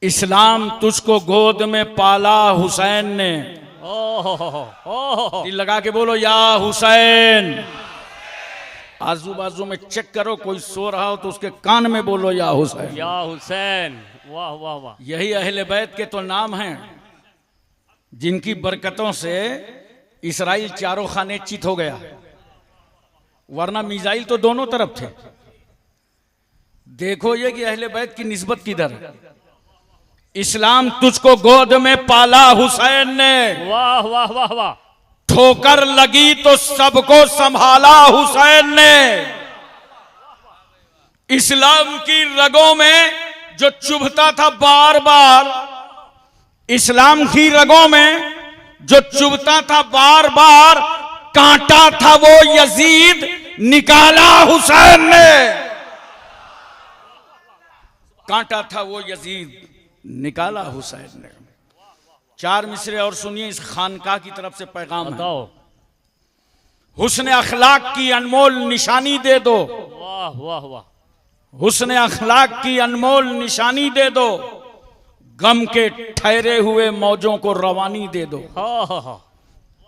इस्लाम तुझको गोद में पाला हुसैन ने। दिल लगा के बोलो या हुसैन। आजू बाजू में चेक करो, कोई सो रहा हो तो उसके कान में बोलो या हुसैन, या हुसैन। वाह वाह वाह। यही अहले बैत के तो नाम हैं जिनकी बरकतों से इसराइल चारों खाने चित हो गया, वरना मिसाइल तो दोनों तरफ थे। देखो ये कि अहले बैत की निस्बत किधर है। इस्लाम तुझको गोद में पाला हुसैन ने। वाह वाह वाह वाह। ठोकर लगी तो सबको संभाला हुसैन ने। इस्लाम की रगों में जो चुभता था बार बार, इस्लाम की रगों में जो चुभता था बार बार, कांटा था वो यजीद, निकाला हुसैन ने। कांटा था वो यजीद, निकाला हुसैन ने। चार मिसरे और सुनिए, इस खानकाह की तरफ से पैगाम है। हुस्न अखलाक की अनमोल निशानी दे दो। वाह वाह वाह। हुस्न अखलाक की अनमोल निशानी दे दो, गम के ठहरे हुए मौजों को रवानी दे दो।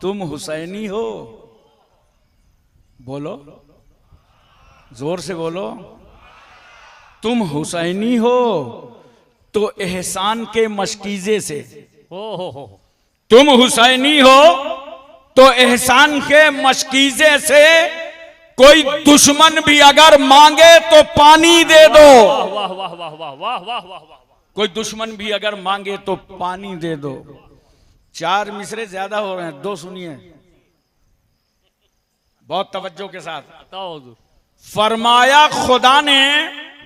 तुम हुसैनी हो, बोलो जोर से बोलो। तुम हुसैनी हो तो एहसान के मशकीजे से, तुम हुसैनी हो तो एहसान के मशकीजे से कोई दुश्मन भी अगर मांगे तो पानी दे दो। वाह वाह वाह वाह वाह वाह वाह। कोई दुश्मन भी अगर मांगे तो पानी दे दो। चार मिसरे ज्यादा हो रहे हैं, दो सुनिए बहुत तवज्जो के साथ। फरमाया खुदा ने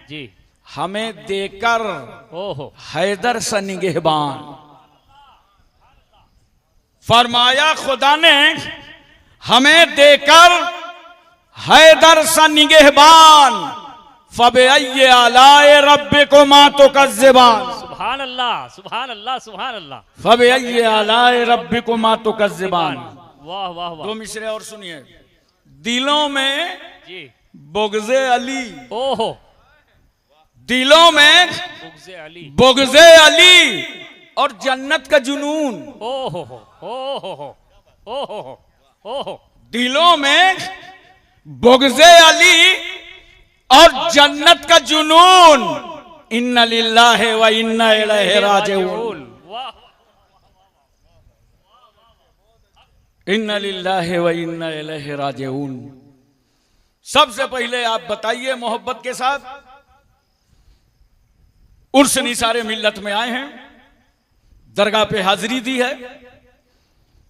जी हमें देकर हैदर सा निगहबान। फरमाया खुदा ने हमें देकर हैदर सा निगहबान। फबे आलाए रब्बे को मा तो कज़्ज़िबान। सुभान अल्लाह सुभान अल्लाह सुभान अल्लाह। फबे आलाए रब्बे को मा तो कज़्ज़िबान। वाह वाह वाह। दो मिसरे और सुनिए। दिलों में जी बुग़्ज़े अली। ओहो। दिलों में बुग़्ज़े अली, बुग़्ज़े अली और जन्नत का जुनून। ओहो ओहो ओहो ओहो। दिलों में बुग़्ज़े अली और जन्नत का जुनून। इन्ना लिल्लाहि व इन्ना इलैहि राजिऊन। इन्ना लिल्लाहि व इन्ना इलैहि राजिऊन। सबसे पहले आप बताइए मोहब्बत के साथ, उर्स निसारे मिल्लत में आए हैं, दरगाह पे हाजिरी दी है,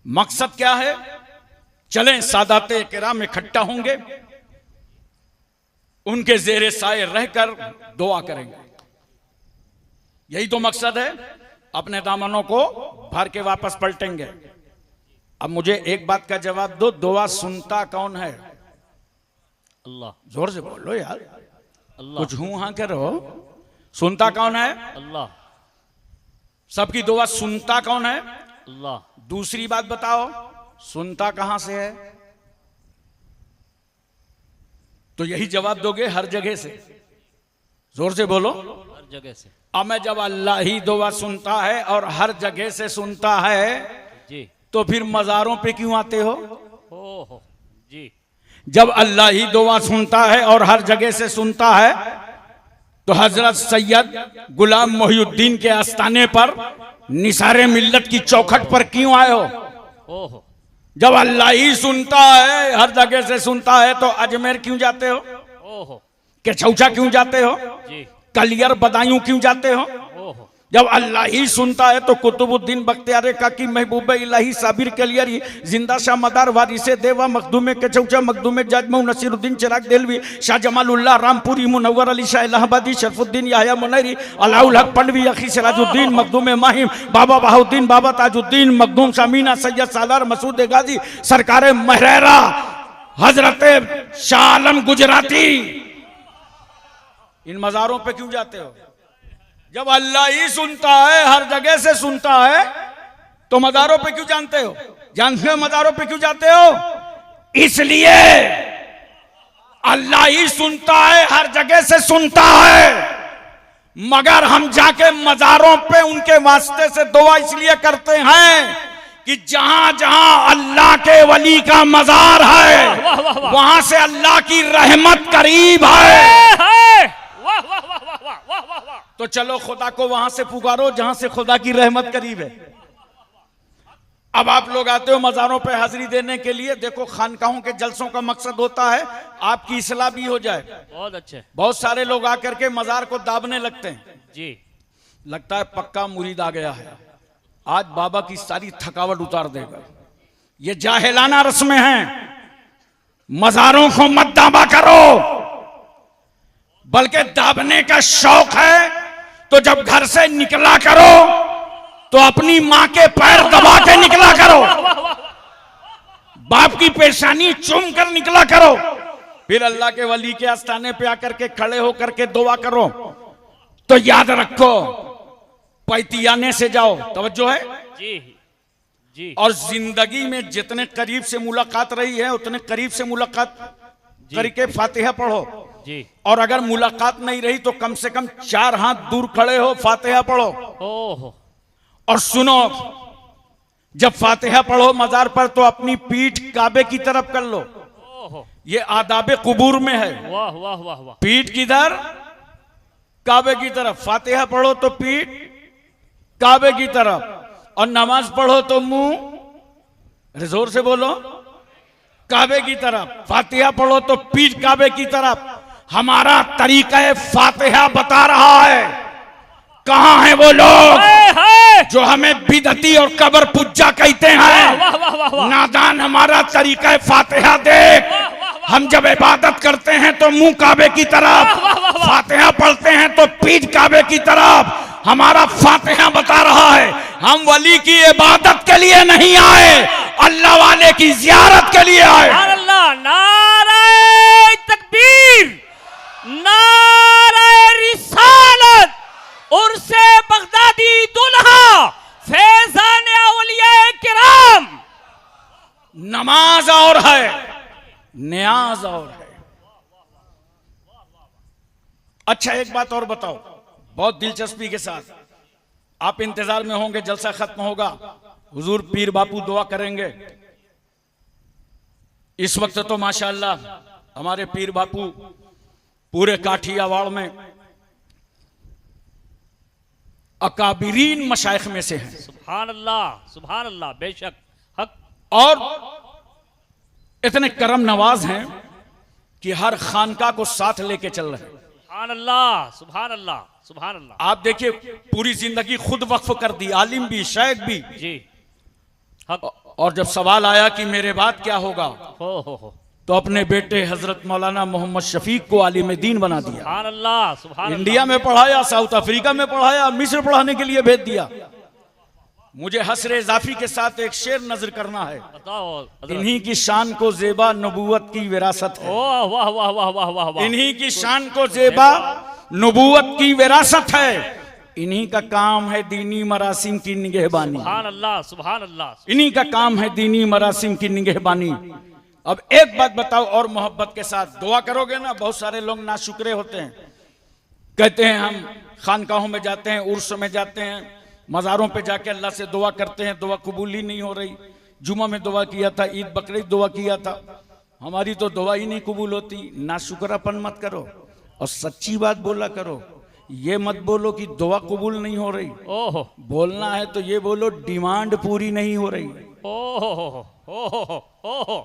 मकसद क्या है? चलें सादाते किराम इकट्ठा होंगे, उनके जेरे साए रहकर दुआ करेंगे। यही तो मकसद है। अपने दामनों को भर के वापस पलटेंगे। अब मुझे एक बात का जवाब दो, दुआ सुनता कौन है? अल्लाह। जोर से बोलो यार, अल्लाह। कुछ हूं हां करो। सुनता कौन है? अल्लाह। सबकी दुआ सुनता कौन है? अल्लाह। दूसरी बात बताओ, सुनता कहां से है? तो यही जवाब दोगे हर जगह से। जोर से बोलो। हर जगह से। अब मैं जब अल्लाह ही दुआ सुनता है और हर जगह से सुनता है, जी तो फिर मज़ारों पे क्यों आते हो? ओहो जी। जब अल्लाह ही दुआ सुनता है और हर जगह से सुनता है, तो हजरत सैयद गुलाम मोहिउद्दीन के आस्थाने पर निसारे मिल्लत की चौखट पर क्यों आए हो? ओहो। जब अल्लाह ही सुनता है, हर जगह से सुनता है, तो अजमेर क्यों जाते हो? ओहो। केछौचा क्यों जाते हो? जी। कलियर बदायूं क्यों जाते हो? ओहो। जब अल्लाह ही सुनता है तो कुतुबुद्दीन बख्तियार काकी, महबूब इलाही, साबिर कलियरी, जिंदा शाह मदार, वारिसे देवा, मखदूमे केचौचा, मखदूमे जाजमऊ, नसीरुद्दीन चिराग देलवी, शाह जमालुल्लाह रामपुरी, मुनव्वर अली शाह इलाहाबादी, शरफुद्दीन याहया मुनैरी, अलाउल हक पंडवी, अखी सिराजुद्दीन, मखदूमे माहिम, बाबा बहाउद्दीन, बाबा ताजुद्दीन, मखदूम शामीना, सैयद सालार, मसूद गाजी, सरकार महरेरा, हजरत शाह आलम गुजराती। इन मज़ारों पे क्यों जाते हो? जब अल्लाह ही सुनता है, हर जगह से सुनता है, तो मज़ारों पे क्यों जानते हो? जानते हो मज़ारों पे क्यों जाते हो? इसलिए अल्लाह ही सुनता है, हर जगह से सुनता है, मगर हम जाके मजारों पे उनके वास्ते से दुआ इसलिए करते हैं कि जहां जहां अल्लाह के वली का मजार है वाह, वाह, वाह। वहां से अल्लाह की रहमत करीब है। वाह वाह वाह वाह वाह वाह वाह वाह। तो चलो खुदा को वहां से पुकारो जहां से खुदा की रहमत करीब है। अब आप लोग आते हो मजारों पे हाजिरी देने के लिए, देखो खानकाहों के जलसों का मकसद होता है आपकी इस्लाह भी हो जाए। बहुत अच्छे। बहुत सारे लोग आकर के मजार को दाबने लगते हैं, जी। लगता है पक्का मुरीद आ गया है, आज बाबा की सारी थकावट उतार देगा। ये जाहिलाना रस्में हैं। मजारों को मत दाबा करो, बल्कि दाबने का शौक है तो जब घर से निकला करो तो अपनी मां के पैर दबा के निकला करो, बाप की पेशानी चूम कर निकला करो, फिर अल्लाह के वली के आस्थाने पे आकर के खड़े होकर के दुआ करो। तो याद रखो पैतियाने से जाओ, तवज्जो है जी जी। और जिंदगी में जितने करीब से मुलाकात रही है उतने करीब से मुलाकात करके फातिहा पढ़ो जी। और अगर मुलाकात नहीं रही तो कम से कम 4 हाथ दूर खड़े हो फातिहा पढ़ो। ओहो। और सुनो, जब फातिहा पढ़ो मजार पर तो अपनी पीठ काबे की तरफ कर लो। ओहो। ये आदाबे कुबूर में है। वाह वाह वाह वाह। पीठ किधर? काबे की तरफ। फातिहा पढ़ो तो पीठ काबे की तरफ और नमाज पढ़ो तो मुंह, जोर से बोलो, काबे की तरफ। फातिहा पढ़ो तो पीठ काबे की तरफ। हमारा तरीका फातिहा बता रहा है। कहां हैं वो लोग जो हमें बिदती और कबर पुज्जा कहते हैं? वाह वाह वाह वाह। नादान, हमारा तरीका फातिहा देख। हम जब इबादत करते हैं तो मुंह काबे की तरफ, फातिहा पढ़ते हैं तो पीठ काबे की तरफ। हमारा फातिहा बता रहा है हम वली की इबादत के लिए नहीं आए, अल्लाह वाले की जियारत के लिए आए। अल्लाह, नारे तकबीर, नारे रिसालत, उर्से बगदादी दुल्हा, फैजान औलिया किराम। नमाज और है, न्याज और है। अच्छा एक बात और बताओ, बहुत दिलचस्पी के साथ, आप इंतजार में होंगे, जलसा खत्म होगा, हुजूर पीर बापू दुआ करेंगे। इस वक्त तो माशाअल्लाह हमारे पीर बापू पूरे काठियावाड़ में अकाबिरीन मशाइख में से हैं। सुभान अल्लाह, बेशक हक। और इतने करम नवाज हैं कि हर खानका को साथ लेके चल रहे हैं। सुभान अल्लाह, सुभान अल्लाह, सुभान अल्लाह। आप देखिए पूरी जिंदगी खुद वक्फ कर दी, आलिम भी शेख भी जी हक। और जब सवाल आया कि मेरे बाद क्या होगा, हो तो अपने बेटे हजरत मौलाना मोहम्मद शफीक को आलिम दीन बना दिया। सुभान अल्लाह, सुभान अल्लाह। इंडिया में पढ़ाया, साउथ अफ्रीका में पढ़ाया, मिस्र पढ़ाने के लिए भेज दिया। मुझे हसरे इजाफी के साथ एक शेर नजर करना है। बताओ हजरत। इन्हीं की शान को जेबा नबूवत की विरासत है। वाह वाह वाह वाह वाह वाह वाह। इन्हीं की शान को जेबा नबूवत की विरासत है। इन्हीं का काम है दीनी मरासिम की निगहबानी। सुभान अल्लाह, सुभान अल्लाह। इन्हीं का काम है दीनी मरासिम की निगहबानी। अब एक बात बताओ और मोहब्बत के साथ दुआ करोगे ना, बहुत सारे लोग नाशुक्रे होते हैं, कहते हैं हम खानकाहों में जाते हैं, उर्स में जाते हैं, मज़ारों पे जाके अल्लाह से दुआ करते हैं, दुआ कबूल ही नहीं हो रही। जुमा में दुआ किया था, ईद बकरीद दुआ किया था, हमारी तो दुआ ही नहीं कबूल होती। नाशुक्रापन मत करो और सच्ची बात बोला करो। ये मत बोलो कि दुआ कबूल नहीं हो रही। ओहो। बोलना है तो ये बोलो डिमांड पूरी नहीं हो रही। ओहो ओहो ओहो।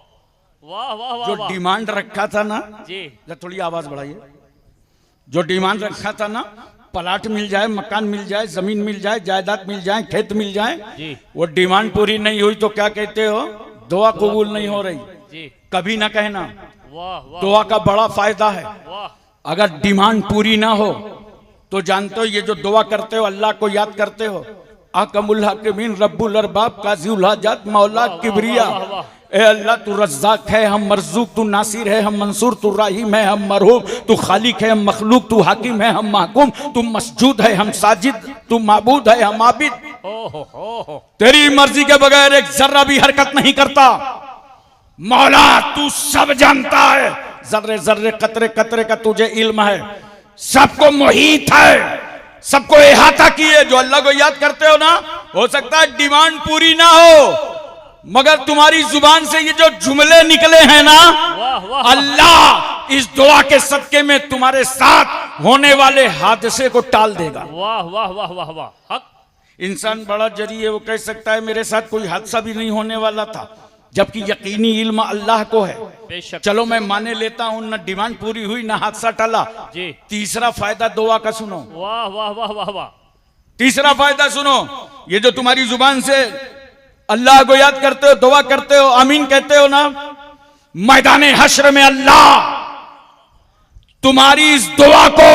वाह वाह वाह जो वाह। डिमांड रखा था ना, जी थोड़ी आवाज बढ़ाइए, जो डिमांड रखा था ना, प्लाट मिल जाए, मकान मिल जाए, जमीन मिल जाए, जायदाद मिल जाए, खेत मिल जाए, जी। वो डिमांड पूरी नहीं हुई तो क्या कहते हो? दुआ कबूल नहीं हो रही। जी। कभी ना कहना। वाह वाह दुआ का बड़ा फायदा है। वाह। अगर डिमांड पूरी ना हो तो जानते हो ये जो दुआ करते हो, अल्लाह को याद करते हो, आकमुल हकीमीन रब्बुल अरबाब काज़िउल हाजात मौला किबरिया, ए अल्लाह तू रज़्ज़ाक है, हम मरज़ूक, तू नासिर है, हम मंसूर, तू राहीम है, हम मरहूम, तू खालिक है, हम मखलूक, तू हाकिम है, हम महकूम, तू मसजूद है, हम साजिद, तू माबूद है, हम आबिद। ओहो। तेरी मर्जी के बगैर एक जर्रा भी हरकत नहीं करता। मौला तू सब जानता है, जर्रे जर्रे कतरे कतरे का तुझे इल्म है, सबको मुहीत है, सबको इहाता किए। जो अल्लाह को याद करते हो ना, हो सकता है डिमांड पूरी ना हो, मगर तुम्हारी जुबान से ये जो जुमले निकले हैं ना, वाह वाह अल्लाह इस दुआ के सदके में तुम्हारे साथ होने वाले हादसे को टाल देगा। वाह वाह वाह वाह वाह। हक। इंसान बड़ा जरी है, वो कह सकता है मेरे साथ कोई हादसा भी नहीं होने वाला था, जबकि यकीनी इल्म अल्लाह को है। बेशक। चलो मैं माने लेता हूं, ना डिमांड पूरी हुई ना हादसा टला। जी। तीसरा फायदा दुआ का सुनो। वाह वाह वाह वाह वाह। तीसरा फायदा सुनो, ये जो तुम्हारी जुबान से अल्लाह को याद करते हो, दुआ करते हो, आमीन कहते हो ना, मैदान हश्र में अल्लाह तुम्हारी इस दुआ को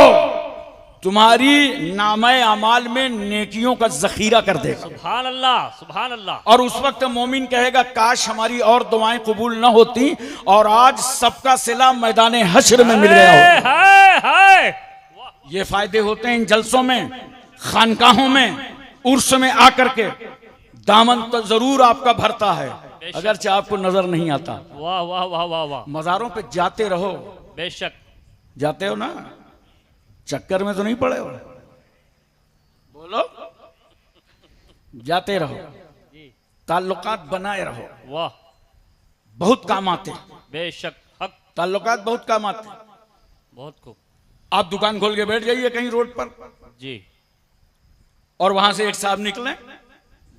तुम्हारी नामे अमाल में नेकियों का जखीरा कर देगा। सुभान अल्लाह सुभान अल्लाह। और उस वक्त मोमिन कहेगा काश हमारी और दुआएं कबूल न होती और आज सबका सिला मैदान हश्र में मिल गया हो। हाय हाय। ये फायदे होते हैं इन जलसों में, खानकाहों में, उर्स में आकर के। दामन तो जरूर आपका भरता है, अगरचे आपको नजर नहीं आता। वाह वाह वाह वाह वाह। मज़ारों पे जाते रहो। बेशक। जाते हो ना, चक्कर में तो नहीं पड़े हो? बोलो। जाते रहो, ताल्लुकात बनाए रहो, वाह। बहुत काम आते। बेशक। हक। ताल्लुकात बहुत काम आते। बहुत खूब। आप दुकान खोल के बैठ जाइए कहीं रोड पर, जी और वहां से एक साहब निकले,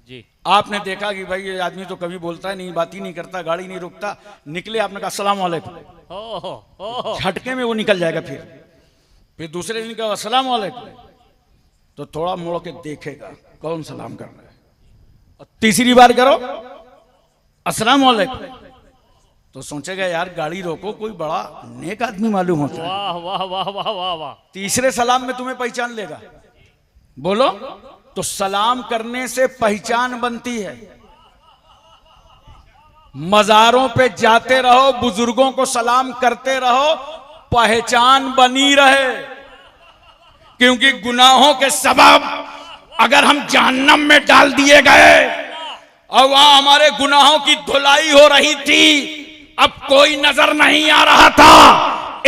जी। आपने देखा कि भाई ये आदमी तो कभी बोलता है नहीं, बात ही नहीं करता, गाड़ी नहीं रुकता, निकले, आपने कहा अस्सलाम वालेकुम, ओहो। झटके में वो निकल जाएगा। फिर दूसरे दिन कहा अस्सलाम वालेकुम, तो थोड़ा मुड़ के देखेगा कौन सलाम कर रहा है, और तीसरी बार करो अस्सलाम वालेकुम, तो सोचेगा यार गाड़ी रोको, कोई बड़ा नेक आदमी मालूम होता है। वाह वाह वाह वाह वाह वाह। तीसरे सलाम में तुम्हें पहचान लेगा। बोलो। तो सलाम करने से पहचान बनती है। मज़ारों पे जाते रहो, बुजुर्गों को सलाम करते रहो, पहचान बनी रहे। क्योंकि गुनाहों के सबब अगर हम जहन्नम में डाल दिए गए और वहां हमारे गुनाहों की धुलाई हो रही थी, अब कोई नजर नहीं आ रहा था,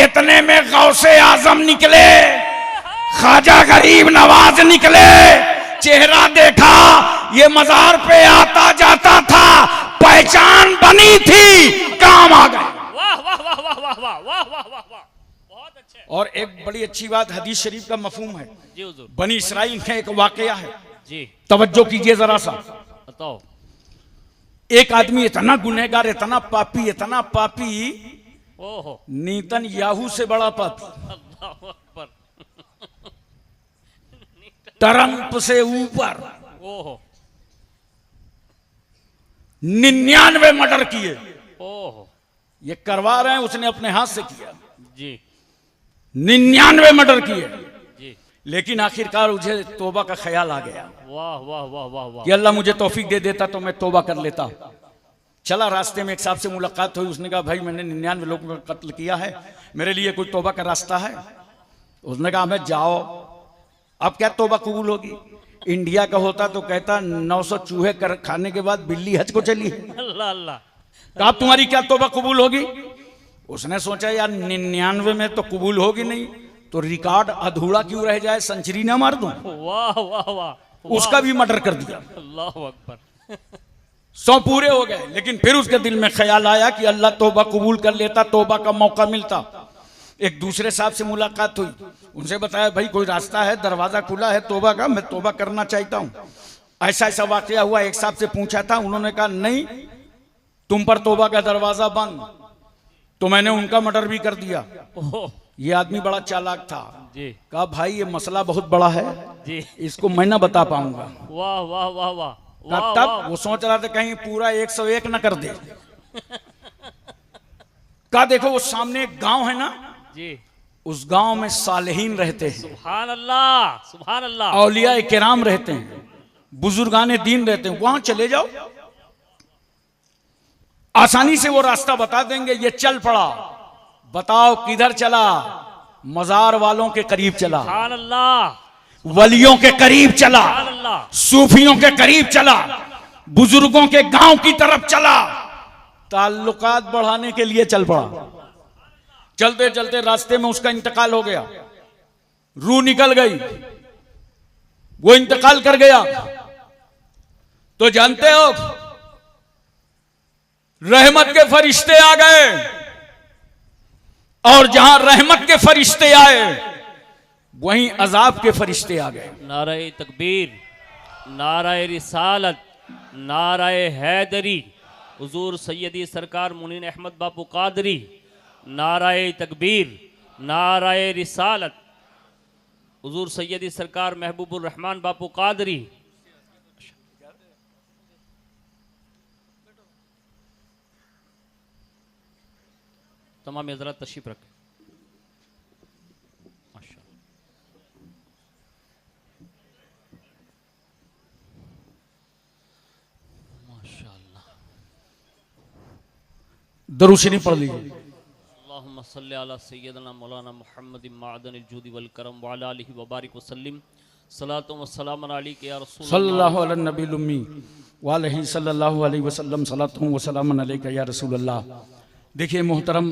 इतने में गौसे आजम निकले, ख्वाजा गरीब नवाज निकले, चेहरा देखा, ये मजार पे आता जाता था, पहचान बनी थी, काम आ गए। वाह वाह वाह वाह वाह वाह वाह वाह वाह वाह। बहुत अच्छे। और एक बड़ी अच्छी बात हदीस शरीफ का मफहूम है। जी हुजूर। बनी इसराइल में एक वाकया है, जी तवज्जो कीजिए जरा सा। बताओ। एक आदमी इतना गुनहगार, इतना पापी, ओहो। नीतन याहू से बड़ा पापी, अल्लाहु अकबर। ट्रंप से ऊपर, ओहो। 99 मर्डर किए। ओहो। ये करवा रहे हैं, उसने अपने हाथ से किया। जी 99 मर्डर किए, जी। लेकिन आखिरकार मुझे तौबा का ख्याल आ गया वाह वाह वाह वाह वाह। कि अल्लाह मुझे तौफीक दे देता तो मैं तौबा कर लेता। चला, रास्ते में एक साहब से मुलाकात हुई, उसने कहा भाई मैंने 99 लोगों का कत्ल किया है, मेरे लिए कोई तौबा का रास्ता है? उसने कहा मैं जाओ, अब क्या तौबा कबूल होगी? इंडिया का होता तो कहता 900 चूहे कर खाने के बाद बिल्ली हज को चली है। अल्लाह अल्लाह। तो अब तुम्हारी क्या तौबा कबूल होगी? उसने सोचा यार 99 में तो कबूल होगी नहीं, तो रिकॉर्ड अधूरा क्यों रह जाए, सेंचुरी ना मार दूं। वाह वाह वाह। उसका भी मर्डर कर दिया। अल्लाह अकबर। 100 पूरे हो गए, लेकिन फिर उसके दिल में ख्याल आया कि अल्लाह तौबा कबूल कर लेता, तौबा का मौका मिलता। एक दूसरे साहब से मुलाकात हुई, उनसे बताया भाई कोई रास्ता है, दरवाजा खुला है तौबा का, मैं तौबा करना चाहता हूं। ऐसा ऐसा वाकया हुआ। एक साहब से पूछा था, उन्होंने कहा नहीं, तुम पर तौबा का दरवाजा बंद, तो मैंने उनका मर्डर भी कर दिया। ओहो। ये आदमी बड़ा चालाक था। जी कहा भाई ये मसला बहुत बड़ा है, जी। इसको मैं ना बता पाऊंगा। वाह वाह वाह वाह वाह। तब वो सोच रहा था कहीं पूरा 101 न कर दे। कहा देखो वो सामने एक गांव है ना, जी। उस गांव में सालेहीन रहते हैं, सुभान अल्लाह सुभान अल्लाह। औलिया किराम रहते हैं, बुजुर्गाने दीन रहते हैं, वहां चले जाओ, आसानी से वो रास्ता बता देंगे। ये चल पड़ा, बताओ किधर चला? मजार वालों के करीब चला, सुभान अल्लाह वलियों के करीब चला, सुभान अल्लाह। सूफियों के करीब चला, बुजुर्गों के गांव की तरफ चला, ताल्लुकात बढ़ाने के लिए चल पड़ा। चलते चलते रास्ते में उसका इंतकाल हो गया, रूह निकल गई। वो इंतकाल कर गया तो जानते हो रहमत के फरिश्ते आ गए, और जहां रहमत के फरिश्ते आए वहीं अजाब के फरिश्ते आ गए। नाराए तकबीर, नाराए रिसालत, नाराए हैदरी, हुजूर सैयदी सरकार मुनीन अहमद बापू कादरी, नाराए तकबीर, नाराए रिसालत, हुजूर सैयदी सरकार महबूबुर रहमान बापू कादरी। तमाम हज़रात तशरीफ रखें। दरूद शरीफ पढ़ लीजिए। अल्लाहुम्मा सल्ली अला सय्यदना मौलाना मुहम्मद मादनिल जूदी वल करम व अला आलिहि व बारिक व सल्लिम सलातो व सलाम अलैका या रसूल सल्लल्लाहु अलैहि नबील उम्मी व अलैहि सल्लल्लाहु अलैहि वसल्लम सलातो व सलाम अलैका या रसूल अल्लाह। देखिए मोहतरम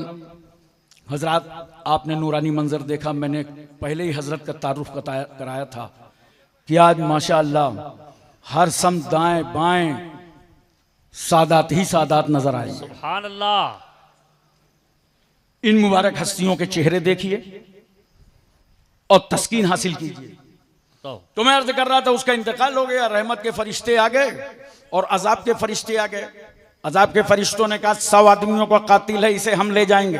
हजरात, आपने नूरानी मंजर देखा। मैंने पहले ही हजरत का तारुफ कराया था कि आज माशाअल्लाह हर सम दाएं बाएं सादात ही सादात नजर आए। सुभान अल्लाह। इन मुबारक हस्तियों के चेहरे देखिए और तस्कीन हासिल कीजिए। तो मैं अर्ज कर रहा था उसका इंतकाल हो गया, रहमत के फरिश्ते आ गए और अजाब के फरिश्ते आ गए। अजाब के फरिश्तों ने कहा 100 आदमियों का कातिल है, इसे हम ले जाएंगे।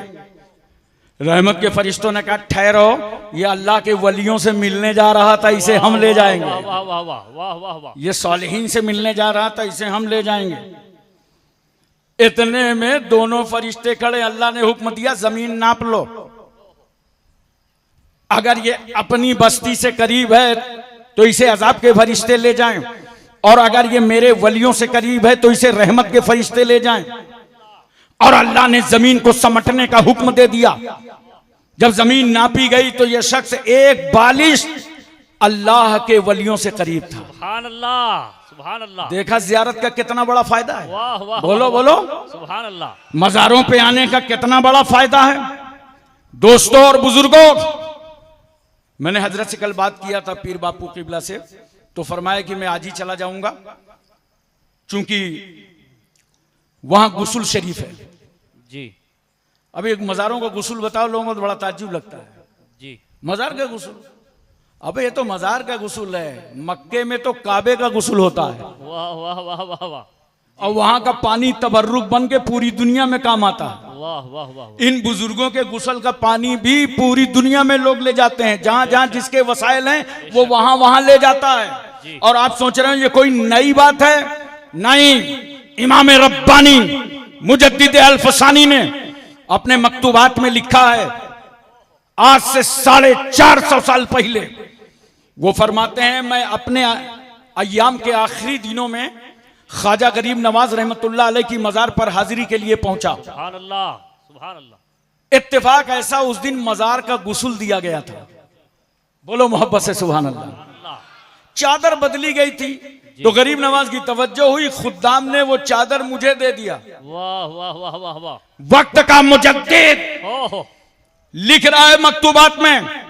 रहमत के फरिश्तों ने कहा ठहरो, ये अल्लाह के वलियों से मिलने जा रहा था, इसे हम ले जाएंगे। वाह वाह वाह वाह वाह वाह। ये सालिहीन से मिलने जा रहा था, इसे हम ले जाएंगे। इतने में दोनों फरिश्ते खड़े, अल्लाह ने हुक्म दिया जमीन नाप लो, अगर ये अपनी बस्ती से करीब है तो इसे अजाब के फरिश्ते ले जाएं, और अगर ये मेरे वलियों से करीब है तो इसे रहमत के फरिश्ते ले जाएं। और अल्लाह ने जमीन को समटने का हुक्म दे दिया। जब जमीन नापी गई तो यह शख्स एक बालिश अल्लाह के वलियों से करीब था। सुभान अल्लाह, सुभान अल्लाह। देखा जियारत का कितना बड़ा फायदा है। वाह वाह, बोलो बोलो, सुभान अल्लाह। मज़ारों पे आने का कितना बड़ा फायदा है। दोस्तों और बुजुर्गों, मैंने हजरत से कल बात किया था पीर बापू किबला से, तो फरमाया कि मैं आज ही चला जाऊंगा, चूंकि वहां गुस्ल शरीफ है जी। अभी एक मज़ारों का गुस्ल बताओ, लोगों को तो बड़ा ताज्जुब लगता है जी। मज़ार का गुस्ल। अबे ये तो मज़ार का गुस्ल है, मक्के में तो काबे का गुस्ल होता है। वाह वाह वाह वाह वाह। और वहां का पानी तबर्रुक बन के पूरी दुनिया में काम आता है। वाह वाह वाह। इन बुजुर्गों के गुस्ल का पानी भी पूरी दुनिया में लोग ले जाते हैं, जहां जहां जिसके वसाइल हैं वो वहां वहां ले जाता है। और आप सोच रहे हो ये कोई नई बात है? नहीं, इमाम रब्बानी मुजद्दिद अल-फसानी ने अपने मकतूबात में लिखा है, आज से 450 साल पहले वो फरमाते हैं, मैं अपने अय्याम के आखिरी दिनों में ख्वाजा गरीब नवाज रहमतुल्लाह अलैह की मज़ार पर हाजिरी के लिए पहुंचा। सुभान अल्लाह, सुभान अल्लाह। इत्तेफाक ऐसा उस दिन मज़ार का गुस्ल दिया गया था। बोलो मोहब्बत से सुभान अल्लाह। चादर बदली गई थी तो गरीब नवाज की तवज्जो हुई, खुद्दाम ने वो चादर मुझे दे दिया। वाह वाह वाह वाह वाह। वक्त का मुजद्दिद लिख रहा है मकतूबात में,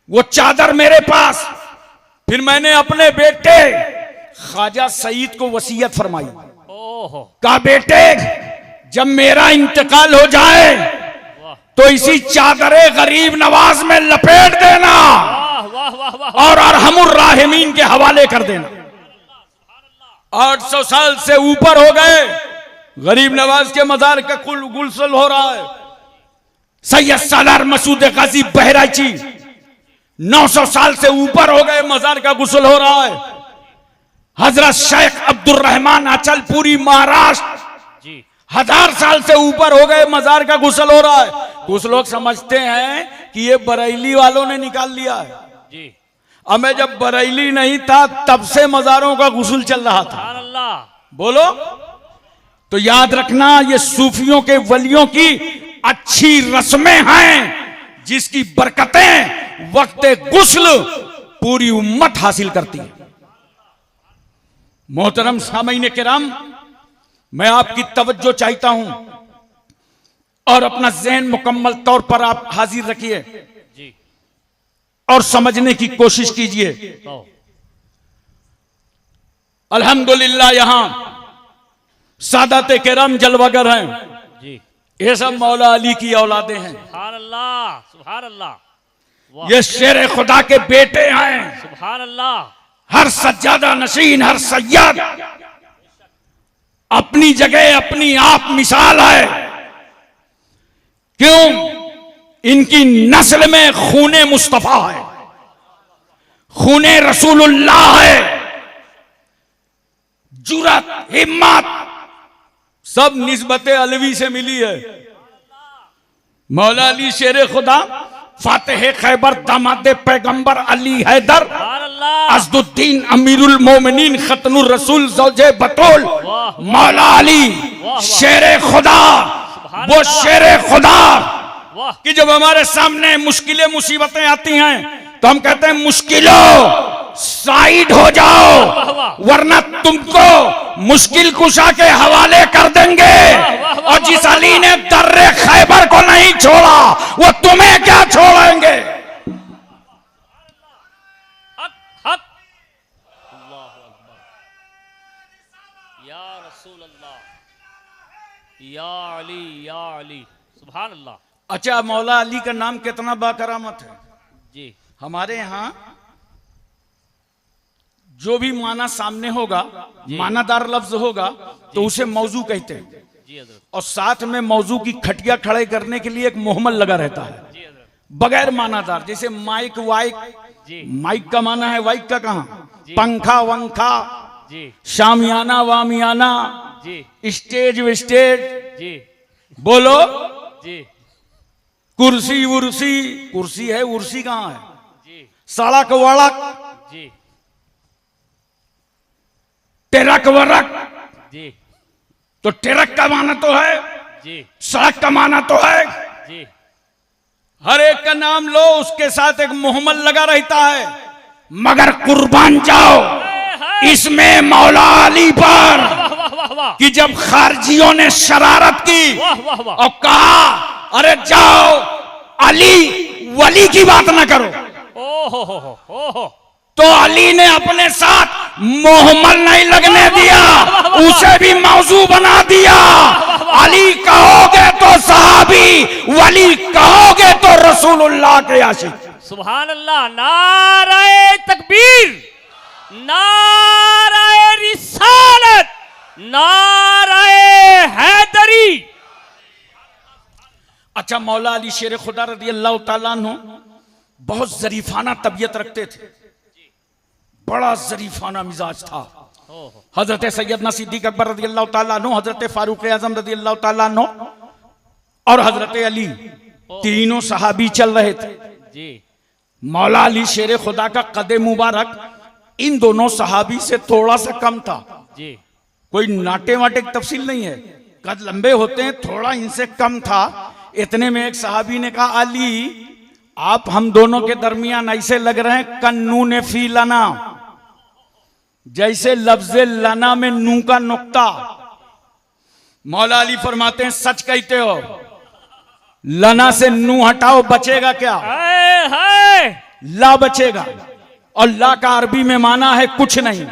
वो चादर मेरे पास। फिर मैंने अपने बेटे ख्वाजा सईद को वसीयत फरमाई, कहा बेटे जब मेरा इंतकाल हो जाए तो इसी चादरे गरीब नवाज में लपेट देना और अरहमुर राहिमीन के हवाले कर देना। 800 साल से ऊपर हो गए, गरीब नवाज के मज़ार का कुल गुलसल हो रहा है। सैयद सालार मसूद गाजी बहराइची 900 साल से ऊपर हो गए, मज़ार का गुस्ल हो रहा है। हजरत शेख अब्दुल रहमान अचलपुरी महाराष्ट्र 1000 साल से ऊपर हो गए, मज़ार का गुस्ल हो रहा है। कुछ लोग समझते हैं कि ये बरेली वालों ने निकाल लिया है जी। अब मैं जब बरेली नहीं था तब से मज़ारों का गुस्ल चल रहा था। बोलो, तो याद रखना ये सूफियों के वलियों की अच्छी रस्में हैं जिसकी बरकतें वक्त गुस्ल पूरी उम्मत हासिल करती है। मोहतरम सामीन किराम, मैं आपकी तवज्जो चाहता हूं और अपना ज़हन मुकम्मल तौर पर आप हाजिर रखिए और समझने की कोशिश कीजिए। अल्हम्दुलिल्लाह यहाँ सादात किराम जलवागर हैं, जी। ये सब मौला अली की औलादे हैं। सुभान अल्लाह, सुभान अल्लाह, वाह, ये शेर खुदा के बेटे हैं। सुभान अल्लाह। हर सज्जादा नशीन, हर सैयद अपनी जगह अपनी आप मिसाल है। क्यों? इनकी नस्ल में खूने मुस्तफा है, खूने रसूलुल्लाह है। जुरत, हिम्मत सब निस्बत अलवी से मिली है। मौला अली शेर खुदा, फातेह खैबर, दामाद पैगंबर अली हैदर, सुभान अल्लाह, असदुद्दीन अमीरुल मोमिनीन, खतनुर रसूल, ज़ौजे बतूल, वाह, मौला अली वाह। शेर खुदा, सुभान वो अल्लाह। शेर खुदा वाह, कि जब हमारे सामने मुश्किलें मुसीबतें आती हैं तो हम कहते हैं मुश्किलों साइड हो जाओ, वाह, वाह। वरना तुमको मुश्किल कुशा के हवाले कर देंगे। वाह, वाह, और जिस वाह, अली ने दर्रे खैबर को नहीं छोड़ा वो तुम्हें क्या छोड़ेंगे। हक हक, अल्लाहु अकबर, या रसूल अल्लाह, या अली, सुभान अल्लाह। अच्छा, मौला अली का नाम कितना बाकरामत है। जी, हमारे यहाँ जो भी माना सामने होगा, मानादार लफ्ज होगा तो उसे मौजू कहते हैं। जी हजरत, और साथ में मौजू की खटिया खड़े करने के लिए एक मोहम्मद लगा रहता है जी हजरत, बगैर मानादार। जैसे माइक वाइक, जी, माइक का माना है, वाइक का कहां, जी। पंखा वंखा, जी, शामियाना वामियाना, जी, स्टेज विस्टेज, जी, बोलो, जी, कुर्सी उर्सी, कुर्सी है उर्सी कहां है, जी, सड़क वड़क, जी, टेरक वरक। जी, तो टेरक का माना तो है, जी, सड़क का माना तो है। जी, हर एक का नाम लो, उसके साथ एक मोहम्मद लगा रहता है। मगर कुर्बान जाओ इसमें मौला अली पर वाह वाह वाह वाह, कि जब खारजियों ने शरारत की वाह वाह वाह, और कहा अरे जाओ अली वली की बात ना करो, ओ हो, तो अली ने अपने साथ मोहम्मद नहीं लगने दिया, उसे भी मौजू बना दिया। अली कहोगे तो सहाबी, वली कहोगे तो रसूलुल्लाह के आशिक। सुभान अल्लाह, नाराए तकबीर, नाराए रिसालत, नाराए हैदरी। अच्छा, मौला अली शेर खुदा रज़ी अल्लाह तआला अन्हु बहुत जरीफाना तबीयत रखते थे, बड़ा जरीफाना मिजाज था। हजरत सैयदना सिद्दीक अकबर रज़ी अल्लाह तआला अन्हु, हजरत फारूक आजम रज़ी अल्लाह तआला अन्हु और हजरत अली, तीनों सहाबी चल रहे थे। जी, मौला अली शेर खुदा का कदे मुबारक इन दोनों सहाबी से थोड़ा सा कम था। जी, कोई नाटे वाटे की तफसील नहीं है, कद लंबे होते हैं, थोड़ा इनसे कम था। इतने में एक सहाबी ने कहा अली आप हम दोनों के दरमियान ऐसे लग रहे हैं कन्नून फी लना, जैसे लफ्ज़े लना में नू का नुक्ता। मौला अली फरमाते हैं सच कहते हो, लना से नू हटाओ बचेगा क्या? हाय, ला बचेगा, और ला का अरबी में माना है कुछ नहीं।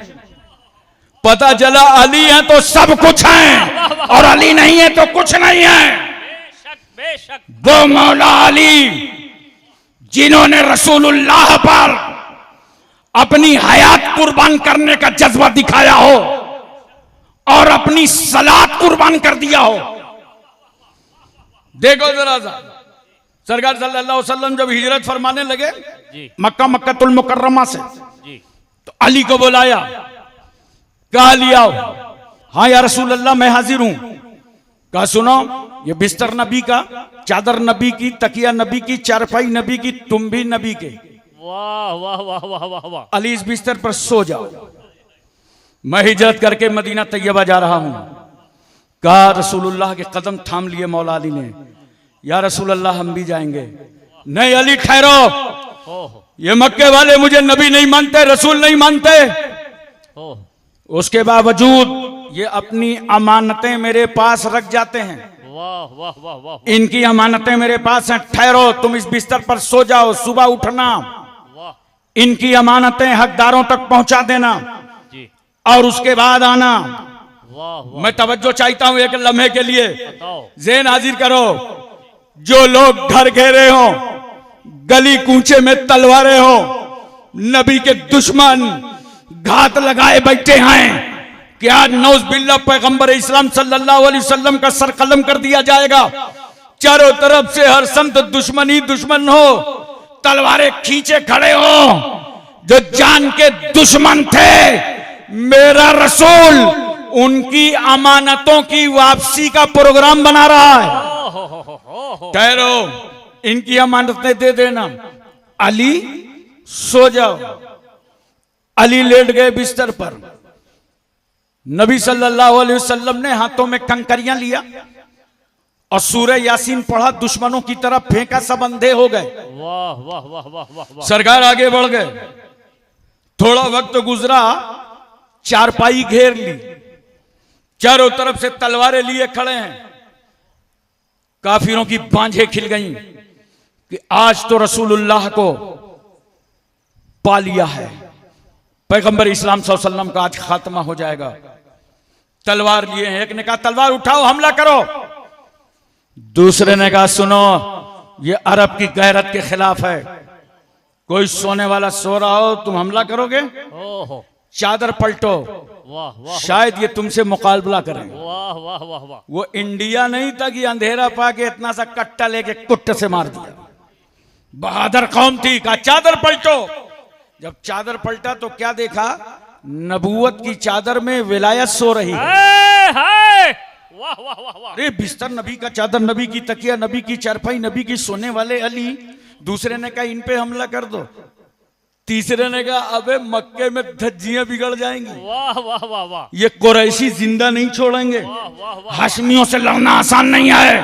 पता चला अली है तो सब कुछ है, और अली नहीं है तो कुछ नहीं है। बेशक बेशक, वो मौला अली जिन्होंने रसूलुल्लाह पर अपनी हयात कुर्बान करने का जज्बा दिखाया हो और अपनी सलात कुर्बान कर दिया हो। देखो जरा सा, सरकार सल्लल्लाहु अलैहि वसल्लम जब हिजरत फरमाने लगे जी, मक्का मुकर्रमा से, जी, तो अली को बुलाया, कहा लियाओ। हाँ या रसूल अल्लाह मैं हाजिर हूं। कहा सुनो, ये बिस्तर नबी का, चादर नबी की, तकिया नबी की, चारपाई नबी की, तुम भी नबी के। वाह वाह वाह वाह वाह वाह, अली इस बिस्तर पर सो जाओ, मैं हिजरत करके मदीना तैयबा जा रहा हूं। कहा रसूलुल्लाह के कदम थाम लिए मौला अली ने, या रसूल अल्लाह हम भी जाएंगे। नहीं अली ठहरो, हो, ये मक्के वाले मुझे नबी नहीं मानते, रसूल नहीं मानते, हो, उसके बावजूद ये अपनी अमानतें मेरे पास रख जाते हैं। वाह वाह वाह वाह, इनकी अमानतें मेरे पास हैं, ठहरो तुम इस बिस्तर पर सो जाओ, सुबह उठना वाह, इनकी अमानतें हकदारों तक पहुंचा देना। जी, और उसके बाद आना। वाह वाह, मैं तवज्जो चाहता हूं एक लम्हे के लिए, बताओ। ज़हन हाजिर करो। जो लोग घर घेरे हो, गली कूचे में तलवारें हो, नबी के दुश्मन घात लगाए बैठे हैं कि आज नौज बिल्ला पैगंबर इस्लाम सल्लल्लाहु अलैहि वसल्लम का सर कलम कर दिया जाएगा। चारों तरफ से हर संत दुश्मन ही दुश्मन हो, तलवारें खींचे खड़े हो। जो जान के दुश्मन थे, मेरा रसूल उनकी अमानतों की वापसी का प्रोग्राम बना रहा है। ठहरो, इनकी अमानतें दे देना। अली सो जाओ। अली लेट गए बिस्तर पर। नबी सल्लल्लाहु अलैहि वसल्लम ने हाथों में कंकरियां लिया और सूरह यासीन पढ़ा, दुश्मनों की तरफ फेंका, सब अंधे हो गए। वाह वाह वाह वाह वाह वाह। सरकार आगे बढ़ गए। थोड़ा वक्त गुजरा, चारपाई घेर ली, चारों तरफ से तलवारें लिए खड़े हैं। काफिरों की बांझें खिल गईं कि आज तो रसूलुल्लाह को पा लिया है, पैगंबर इस्लाम सल्लल्लाहु अलैहि वसल्लम का आज खात्मा हो जाएगा। तलवार लिए हैं। एक ने कहा तलवार उठाओ, हमला करो। दूसरे ने कहा सुनो, ये अरब की गैरत के खिलाफ है। कोई सोने वाला सो रहा हो, तुम हमला करोगे? ओहो, चादर पलटो, वाह वाह शायद ये तुमसे मुकाबला करें। वाह वाह वाह वाह। वो इंडिया नहीं था कि अंधेरा पाके इतना सा कट्टा लेके कुट्ट से मार दिया। बहादुर कौम थी, कहा चादर पलटो। जब चादर पलटा तो क्या देखा? नबूवत की चादर में विलायत सो रही है। वाह वाह वाह वाह। अरे बिस्तर नबी का, चादर नबी की, तकिया नबी की, चारपाई नबी की, सोने वाले अली। दूसरे ने कहा इन पे हमला कर दो। तीसरे ने कहा अबे मक्के में धज्जियां बिगड़ जाएंगी। वाह वाह वाह वाह। ये कुरैशी जिंदा नहीं छोड़ेंगे। वाह वाह वाह। हाशमियों से लड़ना आसान नहीं है।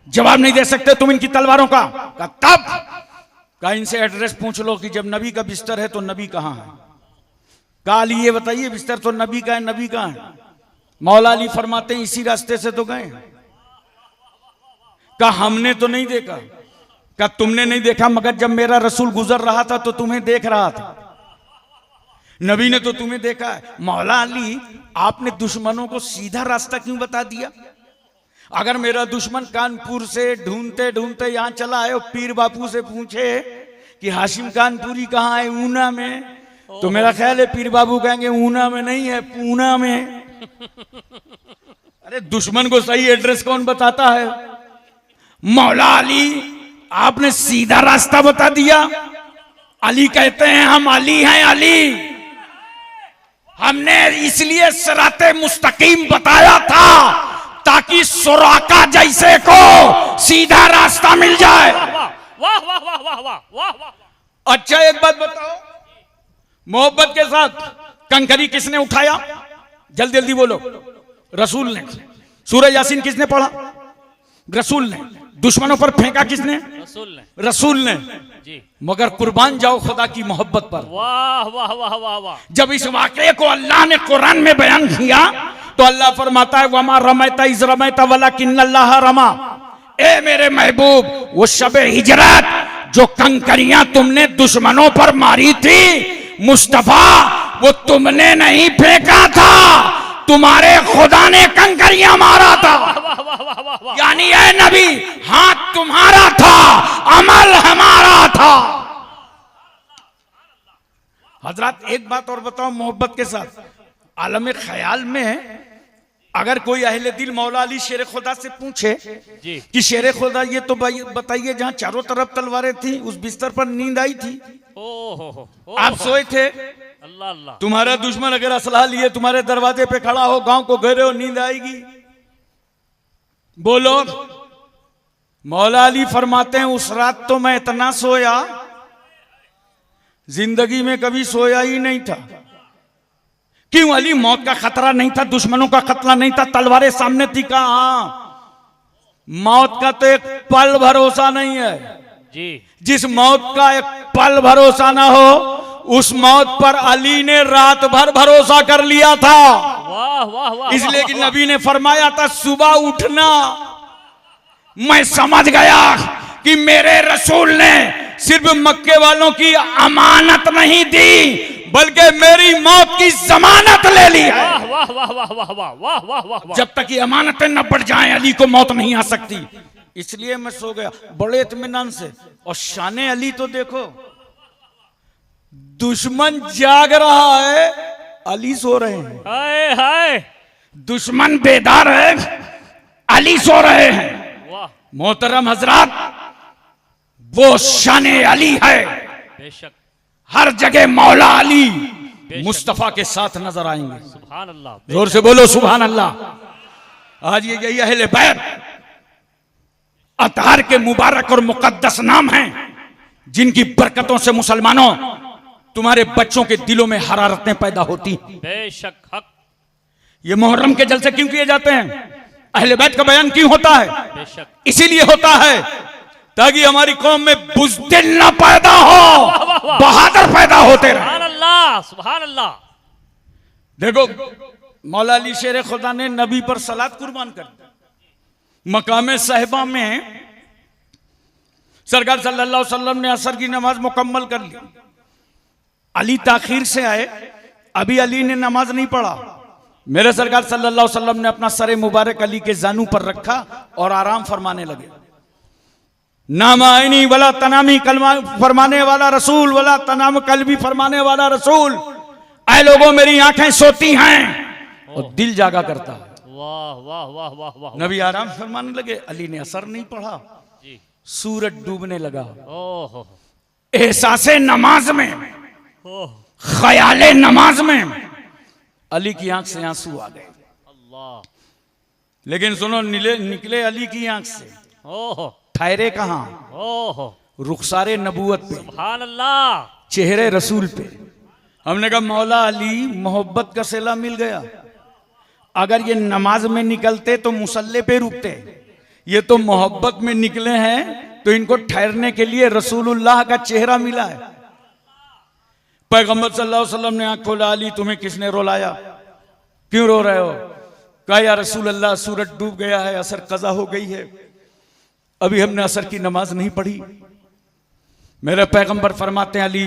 जवाब नहीं दे सकते तुम इनकी तलवारों का। तब का इनसे एड्रेस पूछ लो कि जब नबी का बिस्तर है तो नबी कहां है। का अली ये बताइए, बिस्तर तो नबी का है, नबी कहां है? मौला अली फरमाते हैं इसी रास्ते से तो गए। का हमने तो नहीं देखा। का तुमने नहीं देखा, मगर जब मेरा रसूल गुजर रहा था तो तुम्हें देख रहा था। नबी ने तो तुम्हें देखा है। मौला अली, आपने दुश्मनों को सीधा रास्ता क्यों बता दिया? अगर मेरा दुश्मन कानपुर से ढूंढते ढूंढते यहां चला है और पीर बापू से पूछे कि हाशिम कानपुरी कहां है, ऊना में, तो मेरा ख्याल है पीर बाबू कहेंगे ऊना में नहीं है, पूना में। अरे दुश्मन को सही एड्रेस कौन बताता है? मौला अली, आपने सीधा रास्ता बता दिया। अली कहते हैं हम अली हैं, अली। हमने इसलिए सिराते मुस्तकीम बताया था ताकि सुराका जैसे को सीधा रास्ता मिल जाए। वाह वाह वाह वाह वाह वाह वाह। अच्छा एक बात बताओ, मोहब्बत के साथ कंकरी किसने उठाया? जल्दी जल्दी बोलो। रसूल ने। सूरह यासीन किसने पढ़ा? रसूल ने। दुश्मनों पर फेंका किसने? रसूल ने। रसूल ने जी। मगर कुर्बान जाओ खुदा की मोहब्बत पर। वाह वाह वाह वाह वाह। जब इस वाकये को अल्लाह ने कुरान में बयान किया तो अल्लाह फरमाता है वमा रमैता इज़ रमैता वलाकिन्नल्लाह रमा। ए मेरे महबूब, वो शबे हिजरत जो कंकरियां तुमने दुश्मनों पर मारी थी, मुस्तफा वो तुमने नहीं फेंका था, तुम्हारे खुदा ने कंकरियां मारा था। यानी ए नबी, हाथ तुम्हारा था, अमल हमारा था। हजरत एक बात और बताओ मोहब्बत के साथ, आलम ख्याल में अगर कोई अहले दिल मौला अली शेर खुदा से पूछे जी कि शेर खुदा ये तो बताइए जहां चारों तरफ तलवारें थी उस बिस्तर पर नींद आई थी? ओहो, आप सोए थे? अल्लाह अल्लाह। तुम्हारा दुश्मन अगर असलहा लिए तुम्हारे दरवाजे पे खड़ा हो, गांव को घेरे हो, नींद आएगी? बोलो। मौला अली फरमाते हैं उस रात तो मैं इतना सोया, जिंदगी में कभी सोया ही नहीं था। क्यों अली? मौत का खतरा नहीं था, दुश्मनों का खतरा नहीं था, तलवारें सामने थी। कहां? मौत का तो एक पल भरोसा नहीं है जी। जिस मौत का एक पल भरोसा ना हो, उस मौत पर अली ने रात भर भरोसा कर लिया था। वाह वाह वाह। इसलिए कि नबी ने फरमाया था सुबह उठना, मैं समझ गया कि मेरे रसूल ने सिर्फ मक्के वालों की अमानत नहीं दी, बल्कि मेरी मौत की जमानत ले ली है। वाह वाह वाह वाह वाह वाह वाह वाह वाह। जब तक ये अमानतें न बढ़ जाएं अली को मौत नहीं आ सकती। इसलिए मैं सो गया बड़े इत्मीनान से। और शाने अली तो देखो, दुश्मन जाग रहा है, अली सो रहे हैं। हाय हाय, दुश्मन बेदार है, अली सो रहे हैं। वाह, मोहतरम हजरात, वो शाने अली है। बेशक, हर जगह मौला अली मुस्तफा के साथ नजर आएंगे। सुभान अल्लाह, जोर से बोलो सुभान अल्लाह। आज ये यही अहले बैत अतहार के मुबारक और मुकद्दस नाम हैं, जिनकी बरकतों से मुसलमानों तुम्हारे बच्चों के दिलों में हरारतें पैदा होती हैं। बेशक हक। ये मुहर्रम के जलसे क्यों किए जाते हैं, अहले बैत का बयान क्यों होता है? बेशक, इसीलिए होता है ताकि हमारी कौम में बुज़दिल ना पैदा हो, बहादुर पैदा होते रहे। सुभान अल्लाह, सुभान अल्लाह। देखो, मौला अली शेर खुदा ने नबी पर सलात कुर्बान कर दी। मकामे साहिबा में सरकार सल्लल्लाहु अलैहि वसल्लम ने असर की नमाज मुकम्मल कर ली। अली ताखीर से आए, अभी अली ने नमाज नहीं पढ़ा। मेरे सरकार सल्लल्लाहु अलैहि वसल्लम ने अपना सरे मुबारक अली के जानू पर रखा और आराम फरमाने लगे। नामाइनी वला तनामी कलमा फरमाने वाला रसूल, वला तनाम कल्बी फरमाने वाला रसूल। ऐ लोगों, मेरी आंखें सोती हैं और दिल जागा करता है। वाह वाह वाह वाह वाह। नबी आराम फरमाने लगे, अली ने असर नहीं पढ़ा। जी, सूरज डूबने लगा। ओहो, एहसासे नमाज में, ओह, ख्याले नमाज में अली की आंख से आंसू आ गए। अल्लाह, लेकिन सुनो, निकले अली की आंख से, ओहो, ठहरे कहां? ओहो, रुखसारे नबूवत पे, सुभान अल्लाह। चेहरे रसूल पे। हमने कहा मौला अली मोहब्बत का सिला मिल गया। अगर ये नमाज में निकलते तो मुसल्ले पे रुकते, ये तो मोहब्बत में निकले हैं तो इनको ठहरने के लिए रसूलुल्लाह का चेहरा मिला है। पैगंबर सल्लल्लाहु अलैहि वसल्लम ने आंख खोला, अली तुम्हें किसने रुलाया, क्यों रो रहे हो? कहा या रसूल अल्लाह, सूरज डूब गया है, असर कज़ा हो गई है, अभी हमने असर की नमाज नहीं पढ़ी। मेरे पैगंबर फरमाते हैं, अली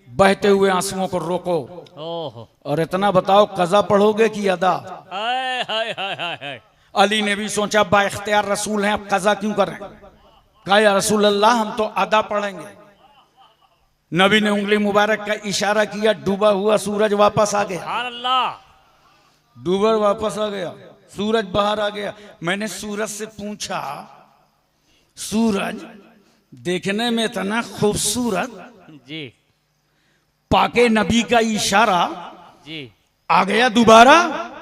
बहते हुए आंसुओं को रोको ओहो, और इतना बताओ, कज़ा पढ़ोगे कि अदा? हाय हाय हाय हाय हाय। अली ने भी सोचा बाइख्तियार रसूल हैं, अब कज़ा क्यों करें? कहा या रसूल अल्लाह, हम तो अदा पढ़ेंगे। नबी ने उंगली मुबारक का इशारा किया, डूबा हुआ सूरज वापस आ गया। सुभान अल्लाह। डूबर वापस आ गया, सूरज बाहर आ गया। मैंने सूरज से पूछा, सूरज देखने में इतना खूबसूरत, जी पाके नबी का इशारा, जी, आ गया दोबारा,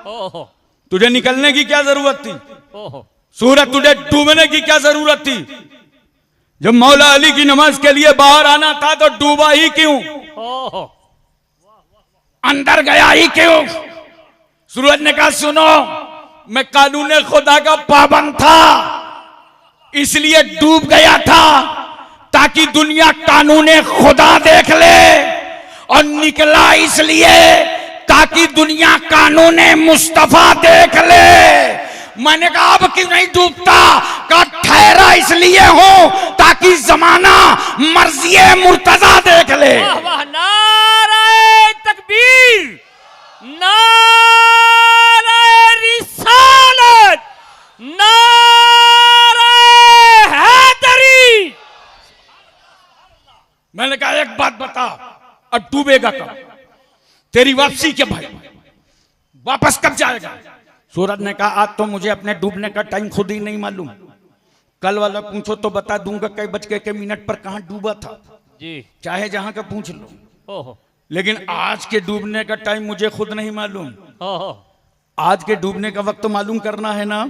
ओहो, तुझे निकलने की क्या जरूरत थी? ओहो, सूरज तुझे डूबने की क्या जरूरत थी? जब मौला अली की नमाज के लिए बाहर आना था तो डूबा ही क्यों? ओहो, अंदर गया ही क्यों? सूरज ने कहा, सुनो, मैं कानून खुदा का पाबंद था, इसलिए डूब गया था, ताकि दुनिया कानून खुदा देख ले, और निकला इसलिए ताकि दुनिया कानून मुस्तफा देख ले। मैंने कहा अब क्यों नहीं डूबता? कहा ठहरा इसलिए हूं ताकि जमाना मर्जी मुर्तजा देख ले। वाह वाह, नारे तकबीर, नारे रिसालत, नारे हैदरी। मैंने कहा एक बात बता, अब डूबेगा कब? तेरी वापसी के भाई, वापस कब जाएगा? सूरज ने कहा, आज तो मुझे अपने डूबने का टाइम खुद ही नहीं मालूम, कल वाला पूछो तो बता दूंगा कई बज के मिनट पर कहां डूबा था। जी, चाहे जहां का पूछ लो, ओहो, लेकिन आज के डूबने का टाइम मुझे खुद नहीं मालूम। ओहो, आज के डूबने का वक्त मालूम करना है ना,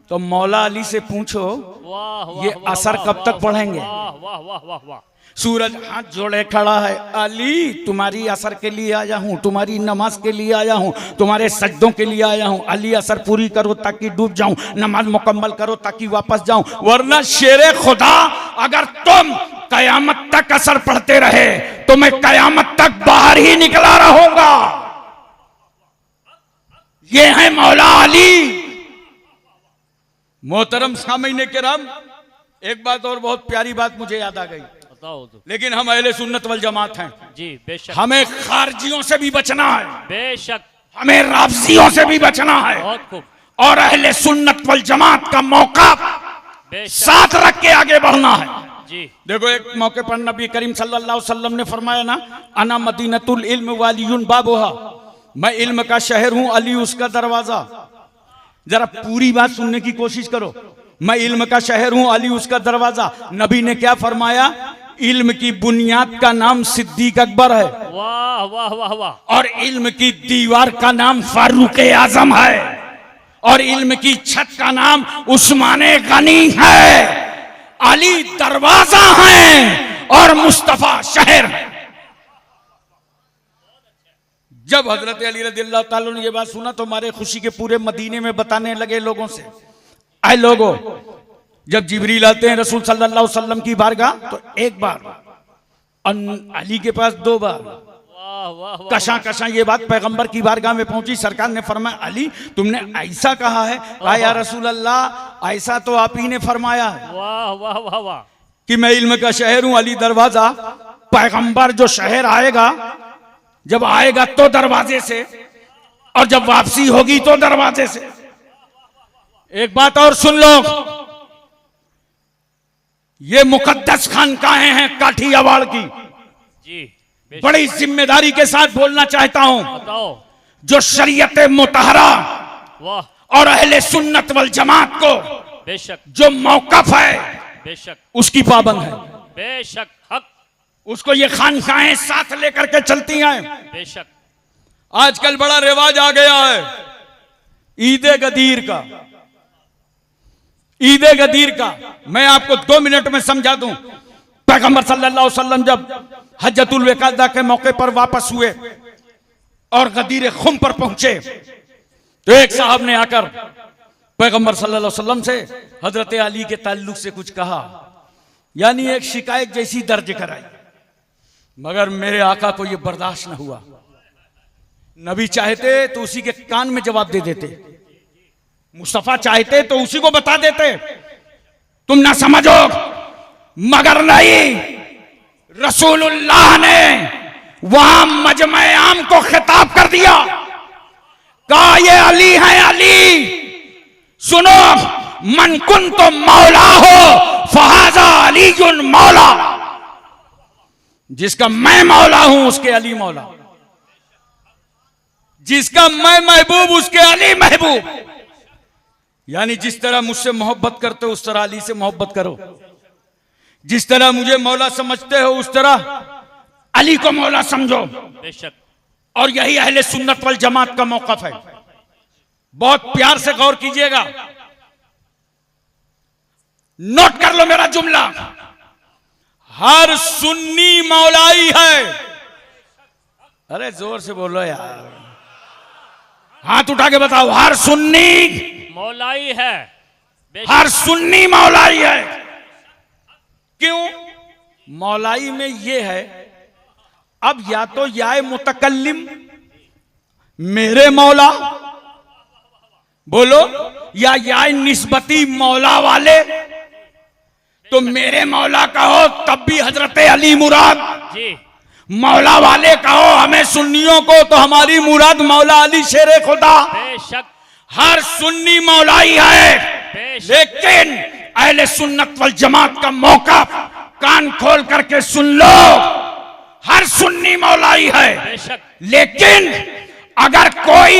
तो मौला अली से पूछो वाह वाह, ये वाह, असर वाह, कब तक वाह, पढ़ेंगे। वाह वाह वाह वाह वाह। सूरज हाथ जोड़े खड़ा है, अली तुम्हारी असर के लिए आया हूं, तुम्हारी नमाज के लिए आया हूं, तुम्हारे सजदों के लिए आया हूं। अली असर पूरी करो ताकि डूब जाऊं, नमाज मुकम्मल करो ताकि वापस जाऊं, वरना शेरे खुदा अगर तुम कयामत तक असर पढ़ते रहे तो मैं कयामत तक बाहर ही निकला रहूंगा। ये है मौला अली। मोहतरम सामईन किराम, एक बात और बहुत प्यारी बात मुझे याद आ गई। बताओ तो। लेकिन हम अहले सुन्नत वल जमात हैं, जी बेशक, हमें खारजियों से भी बचना है, बेशक, हमें राफजियों से भी बचना है, बहुत खूब, और अहले सुन्नत वल जमात का मौका बेशक, साथ रख के आगे बढ़ना है। जी देखो एक मौके पर नबी करीम सल्लल्लाहु अलैहि वसल्लम ने फरमाया ना, अना मदीनतुल इल्म वालियुन बाबुहा, मैं इल्म का शहर हूं, अली उसका दरवाजा। जरा पूरी बात सुनने की कोशिश करो। मैं इल्म का शहर हूं, अली उसका दरवाजा। नबी ने क्या फरमाया? इल्म की बुनियाद का नाम सिद्दीक अकबर है, वाह वाह वाह वाह, और इल्म की दीवार का नाम फारूक आजम है, और इल्म की छत का नाम उस्मान गनी है। अली दरवाजा है और मुस्तफा शहर है। जब हजरत अली रज़ियल्लाहु ताला ने ये बात सुना तो हमारे खुशी के पूरे मदीने में बताने लगे लोगों से, आए लोगों, जब जिब्रील आते हैं रसूल सल्लल्लाहु अलैहि वसल्लम की बारगाह तो एक बार, अली के पास 2 बार, वाह वाह वाह, कशा कशा ये बात पैगंबर की बारगाह में पहुंची। सरकार ने फरमाया, अली तुमने ऐसा कहा है? कहा या रसूल अल्लाह, ऐसा तो आप ही ने फरमाया है वाह वाह वाह वाह, कि मैं इल्म का शहर हूं, अली दरवाजा। पैगंबर जो शहर आएगा, जब आएगा तो दरवाजे से, और जब वापसी होगी तो दरवाजे से। एक बात और सुन लो, ये मुकद्दस खानकाहें हैं काठियावाड़ की। जी बेशक, बड़ी जिम्मेदारी के साथ बोलना चाहता हूं। बताओ, जो शरीयत मुतहरा वाह, और अहले सुन्नत वल जमात को बेशक, जो मौकफ है बेशक, उसकी पाबंद है, बेशक, हक, उसको ये खानकाहें साथ लेकर के चलती हैं। बेशक, आजकल बड़ा रिवाज आ गया है ईद गदीर का, ईद गदीर का। मैं आपको 2 मिनट में समझा दूं। पैगंबर सल्लल्लाहु अलैहि वसल्लम जब हज्जतुल विकादा के मौके पर वापस हुए और गदीर खुम पर पहुंचे तो एक साहब ने आकर पैगंबर सल्लल्लाहु अलैहि वसल्लम से हजरत अली के ताल्लुक से कुछ कहा, यानी एक शिकायत जैसी दर्ज कराई। मगर मेरे आका को यह बर्दाश्त न हुआ। नबी चाहते तो उसी के कान में जवाब दे देते, मुस्तफा चाहते तो उसी को बता देते, तुम ना समझो। मगर नहीं, रसूलुल्लाह ने वहां मजमे आम को खिताब कर दिया, कहा ये अली है, अली सुनो, मन कुन तो मौला हो फहाजा अलीयुन मौला, जिसका मैं मौला हूं उसके अली मौला, जिसका मैं महबूब उसके अली महबूब। यानी जिस तरह मुझसे मोहब्बत करते हो उस तरह अली से मोहब्बत करो, जिस तरह मुझे मौला समझते हो उस तरह अली को मौला समझो। बेशक, और यही अहले सुन्नत वल जमात का मौक़िफ़ है। बहुत प्यार से गौर कीजिएगा, नोट कर लो मेरा जुमला। हर सुन्नी मौलाई है। अरे जोर से बोलो यार, हाथ उठा के बताओ, हर सुन्नी मौलाई है, बेशक, हर सुन्नी मौलाई है। क्यों? मौलाई में ये है, अब या तो याए मुतकल्लिम मेरे मौला बोलो, या याए निस्बती मौला वाले, तो मेरे मौला कहो तब भी हजरत अली मुराद, जी मौला वाले कहो हमें सुन्नियों को तो हमारी मुराद मौला अली शेरे खुदा। बेशक, हर सुन्नी मौलाई है, बेशक, लेकिन अहले सुन्नत वल जमात का मौका कान खोल करके सुन लो, हर सुन्नी मौलाई है। बेशक, लेकिन अगर कोई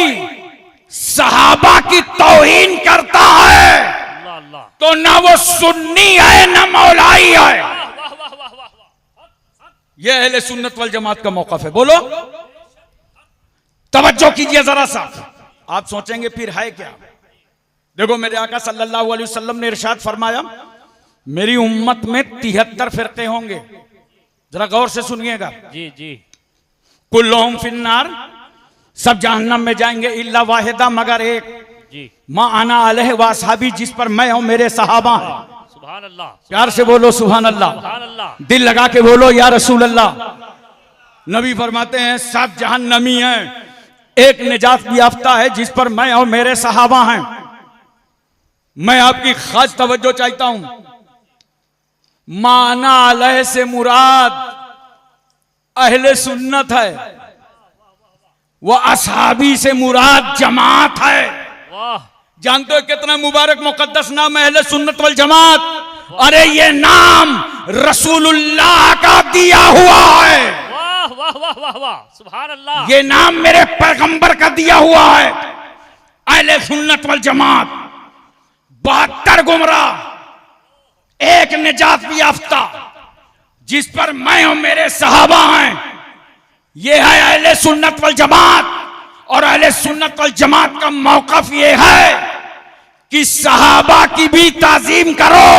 सहाबा की तौहीन करता है अल्लाह अल्लाह, तो ना वो सुन्नी है ना मौलाई है। वाह वाह वाह वाह वाह, ये अहले सुन्नत वल जमात का मौक़िफ़ है। बोलो, तवज्जो कीजिए जरा सा। आप सोचेंगे फिर है क्या? देखो मेरे आका सल्लल्लाहु अलैहि वसल्लम ने इरशाद फरमाया, मेरी उम्मत में 73 फिरके होंगे। जरा गौर से सुनिएगा। जी जी, कुल्लुहुम फिन्नार, सब जहन्नम में जाएंगे, इल्ला वाहिदा, मगर एक, जी, मा आना अलैहि व अस्हाबी, जिस पर मैं हूं मेरे सहाबा हैं। सुभान अल्लाह, प्यार से बोलो सुभान अल्लाह, सुभान अल्लाह, दिल लगा के बोलो या रसूल अल्लाह। नबी फरमाते हैं सब जहन्नमी हैं, एक निजात याफ्ता है जिस पर मैं और मेरे सहाबा हैं। मैं आपकी खास तवज्जो चाहता हूं। माना अलह से मुराद अहले सुन्नत है, वो असहाबी से मुराद जमात है। वाह, जानते हो कितना मुबारक मुकद्दस नाम है अहले सुन्नत वल जमात। अरे ये नाम रसूलुल्लाह का दिया हुआ है। वाह वाह वाह वाह वाह, सुभान अल्लाह। ये नाम मेरे पैगंबर का दिया हुआ है। अहले सुन्नत वल जमात 72 गुमराह, एक निजात याफ्ता, जिस पर मैं और मेरे सहाबा हैं। ये है अहले सुन्नत वल जमात। और अहले सुन्नत वल जमात का मौक़िफ़ ये है कि सहाबा की भी ताजीम करो,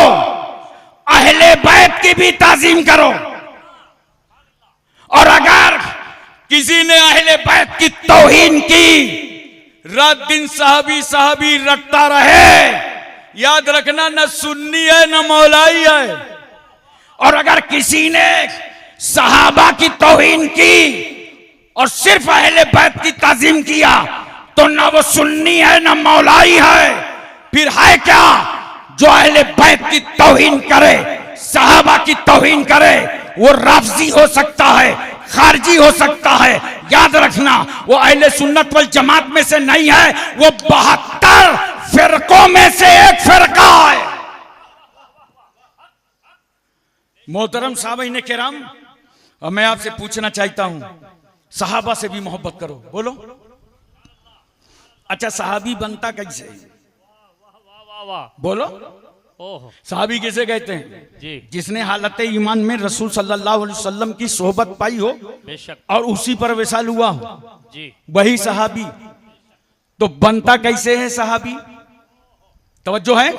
अहले बैत की भी ताजीम करो। और अगर किसी ने अहले बैत की तौहीन की, रात दिन साहबी साहबी रटता रहे, याद रखना न सुन्नी है न मौलाई है। और अगर किसी ने सहाबा की तौहीन की और सिर्फ अहले बैत की ताजीम किया, तो न वो सुन्नी है न मौलाई है। फिर है क्या? जो अहले बैत की तौहीन करे, सहाबा की तौहीन करे, वो राफजी हो सकता है, खारजी हो सकता है। याद रखना, वो अहले सुन्नत वल जमात में से नहीं है, वो 72 फिरकों में से एक फिरका है। मोहतरम साहब किराम, और मैं आपसे पूछना चाहता हूं, सहाबा से भी मोहब्बत करो। बोलो, अच्छा सहाबी बनता कैसे? वाह वाह, बोलो, ओह, सहाबी किसे कहते हैं? जी, जिसने हालत ईमान में रसूल सल्लल्लाहु अलैहि वसल्लम की सोहबत पाई हो बेशक, और उसी पर विशाल हुआ हो, जी, वही सहाबी। तो बनता कैसे है सहाबी? तवज्जो है,